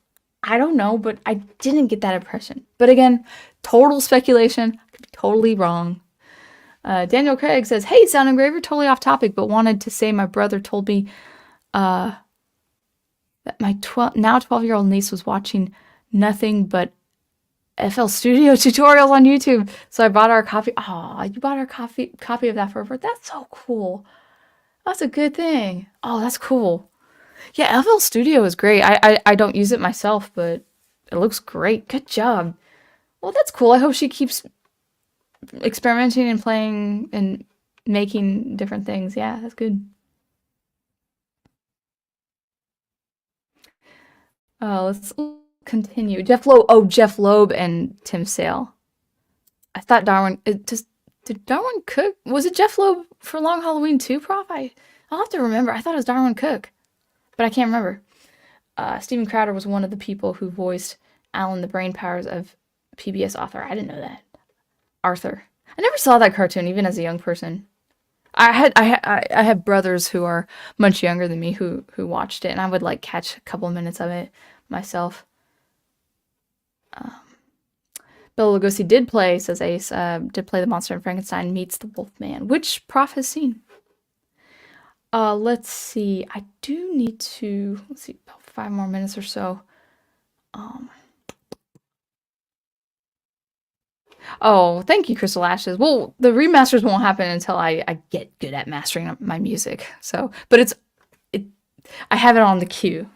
I don't know, but I didn't get that impression. But again, total speculation. I could be totally wrong. Daniel Craig says, hey, Sound Engraver, totally off topic, but wanted to say my brother told me that my now 12-year-old niece was watching nothing but FL Studio tutorials on YouTube. So I bought her a copy. Oh, you bought her a copy of that for her. That's so cool. That's a good thing. Oh, that's cool. Yeah, FL Studio is great. I don't use it myself, but it looks great. Good job. Well, that's cool. I hope she keeps experimenting and playing and making different things. Yeah, that's good. Let's continue. Jeff Loeb and Tim Sale. I thought did Darwin Cook? Was it Jeff Loeb for Long Halloween 2, Prof? I'll have to remember. I thought it was Darwin Cook, but I can't remember. Steven Crowder was one of the people who voiced Alan the Brain Powers of PBS author. I didn't know that. Arthur. I never saw that cartoon, even as a young person. I have brothers who are much younger than me who watched it, and I would like catch a couple of minutes of it myself. Bela Lugosi did play, says Ace, did play the monster in Frankenstein meets the Wolfman, which Prof has seen. Let's see. I do need to, let's see, about 5 more minutes or so. Oh, thank you, Crystal Ashes. Well, the remasters won't happen until I get good at mastering my music. So, but I have it on the queue.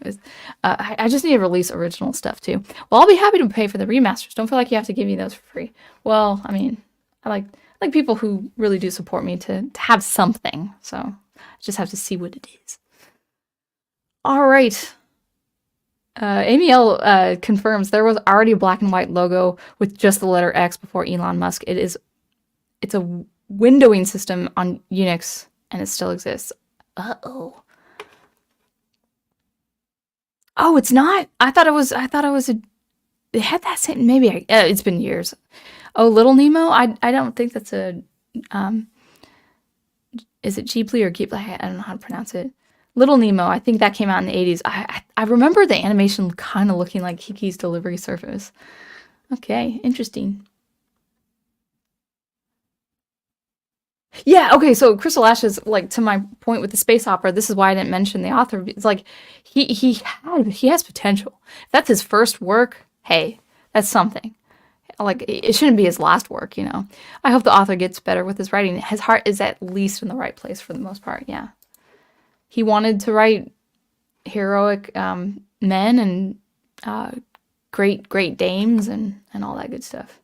I just need to release original stuff too. Well, I'll be happy to pay for the remasters. Don't feel like you have to give me those for free. Well, I mean, I like people who really do support me to have something. So I just have to see what it is. All right. Amy L confirms there was already a black and white logo with just the letter X before Elon Musk. It's a windowing system on Unix and it still exists. Uh-oh. Oh, it's not? I thought it was it had that same, maybe it's been years. Oh, Little Nemo? I don't think that's a is it Ghibli or Ghibli? I don't know how to pronounce it. Little Nemo, I think that came out in the 80s. I remember the animation kind of looking like Kiki's Delivery Service. Okay, interesting. Yeah, okay, so Crystal Ashes, like, to my point with the space opera, this is why I didn't mention the author. It's like, he has potential. If that's his first work, hey, that's something. Like, it shouldn't be his last work, you know? I hope the author gets better with his writing. His heart is at least in the right place for the most part, yeah. He wanted to write heroic men and great dames and all that good stuff.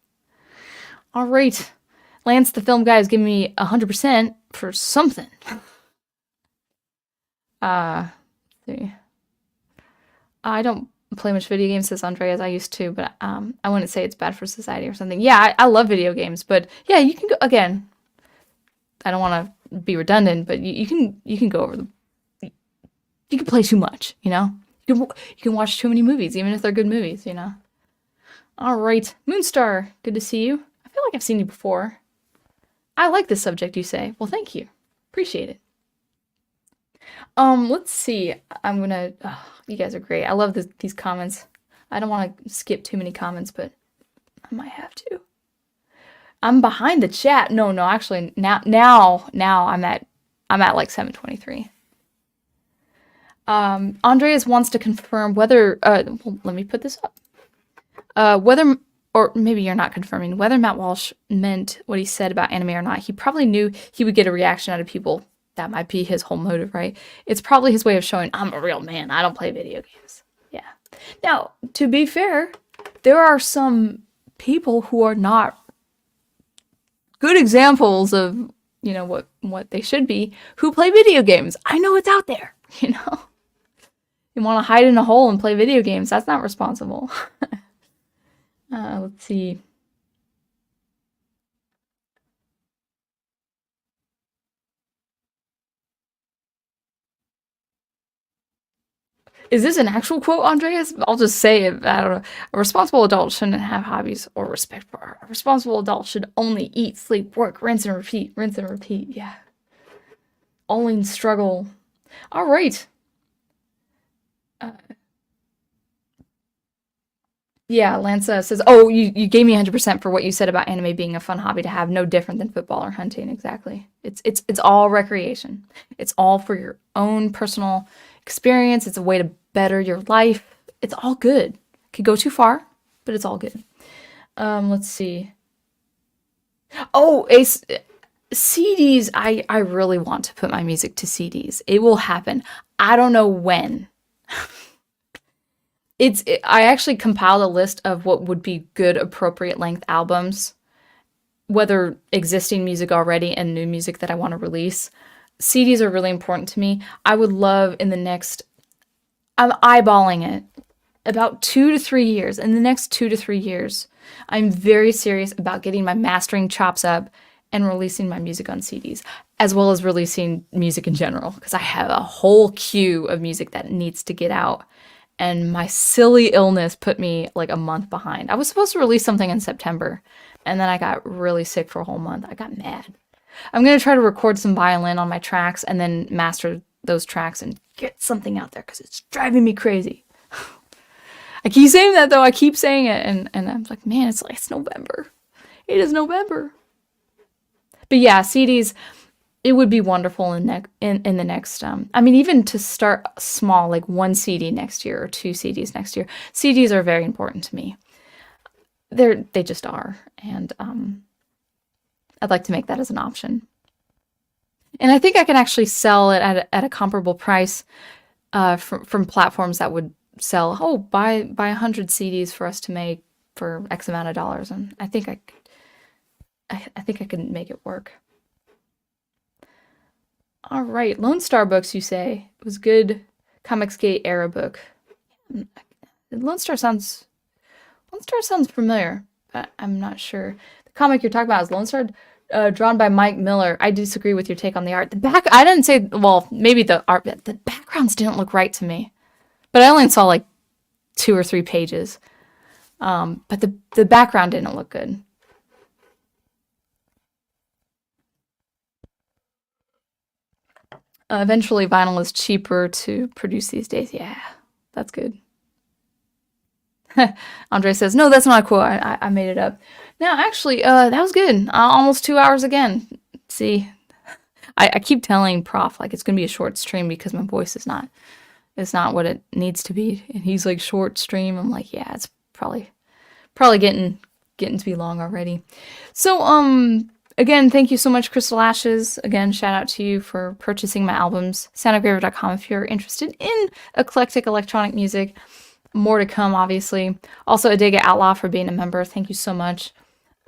All right. Lance, the film guy, is giving me 100% for something. See. I don't play much video games, says Andre, as I used to, but I wouldn't say it's bad for society or something. Yeah, I love video games, but yeah, you can go, again, I don't want to be redundant, but you can go over the, you can play too much, you know? You can watch too many movies, even if they're good movies, you know? All right. Moonstar, good to see you. I feel like I've seen you before. I like this subject, you say. Well, thank you. Appreciate it. Let's see. I'm gonna, you guys are great. I love these comments. I don't want to skip too many comments, but I might have to. I'm behind the chat. No, actually, now I'm at like 723. Andreas wants to confirm whether, well, let me put this up. Whether, or maybe you're not confirming, whether Matt Walsh meant what he said about anime or not. He probably knew he would get a reaction out of people. That might be his whole motive, right? It's probably his way of showing, I'm a real man. I don't play video games. Yeah. Now, to be fair, there are some people who are not good examples of, you know, what they should be, who play video games. I know it's out there, you know? You want to hide in a hole and play video games. That's not responsible. Let's see. Is this an actual quote, Andreas? I'll just say it. I don't know. A responsible adult shouldn't have hobbies or respect for art. A responsible adult should only eat, sleep, work, rinse and repeat. Rinse and repeat. Yeah. Only struggle. All right. Yeah, Lanza says, oh, you gave me 100% for what you said about anime being a fun hobby to have, no different than football or hunting. Exactly. It's all recreation. It's all for your own personal experience. It's a way to better your life. It's all good. Could go too far, but it's all good. Let's see. Oh, CDs. I really want to put my music to CDs. It will happen. I don't know when. I actually compiled a list of what would be good, appropriate length albums, whether existing music already and new music that I want to release. CDs are really important to me. I would love in the next, I'm eyeballing it, about 2 to 3 years. In the next 2 to 3 years, I'm very serious about getting my mastering chops up and releasing my music on CDs, as well as releasing music in general, because I have a whole queue of music that needs to get out. And my silly illness put me like a month behind. I was supposed to release something in September, and then I got really sick for a whole month. I got mad. I'm going to try to record some violin on my tracks and then master those tracks and get something out there because it's driving me crazy. I keep saying that though. I keep saying it, and I'm like, man, it's November. It is November. But yeah, CDs. It would be wonderful in the next. I mean, even to start small, like 1 CD next year or 2 CDs next year. CDs are very important to me. They just are, and I'd like to make that as an option. And I think I can actually sell it at a comparable price from platforms that would sell, buy 100 CDs for us to make for X amount of dollars. And I think I can make it work. All right, Lone Star books, you say. It was good Comicsgate era book. Lone Star sounds familiar, but I'm not sure. The comic you're talking about is Lone Star, drawn by Mike Miller. I disagree with your take on the art. I didn't say, well, maybe the art, but the backgrounds didn't look right to me. But I only saw like 2 or 3 pages. But the background didn't look good. Eventually, vinyl is cheaper to produce these days. Yeah, that's good. Andre says, no, that's not a quote. I made it up. No, actually, that was good. Almost 2 hours again. See, I keep telling Prof like it's gonna be a short stream because my voice is not what it needs to be. And he's like, short stream. I'm like, yeah, it's probably getting to be long already. So again, thank you so much, Crystal Ashes. Again, shout out to you for purchasing my albums. Soundofgraver.com if you're interested in eclectic electronic music. More to come, obviously. Also, Adiga Outlaw for being a member. Thank you so much.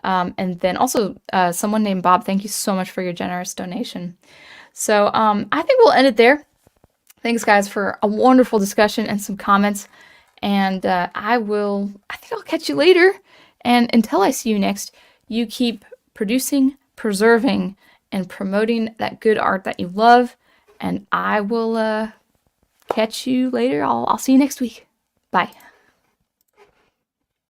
And then also, someone named Bob, thank you so much for your generous donation. So I think we'll end it there. Thanks, guys, for a wonderful discussion and some comments. And I think I'll catch you later. And until I see you next, you keep producing, preserving, and promoting that good art that you love. And I will catch you later. I'll see you next week. Bye.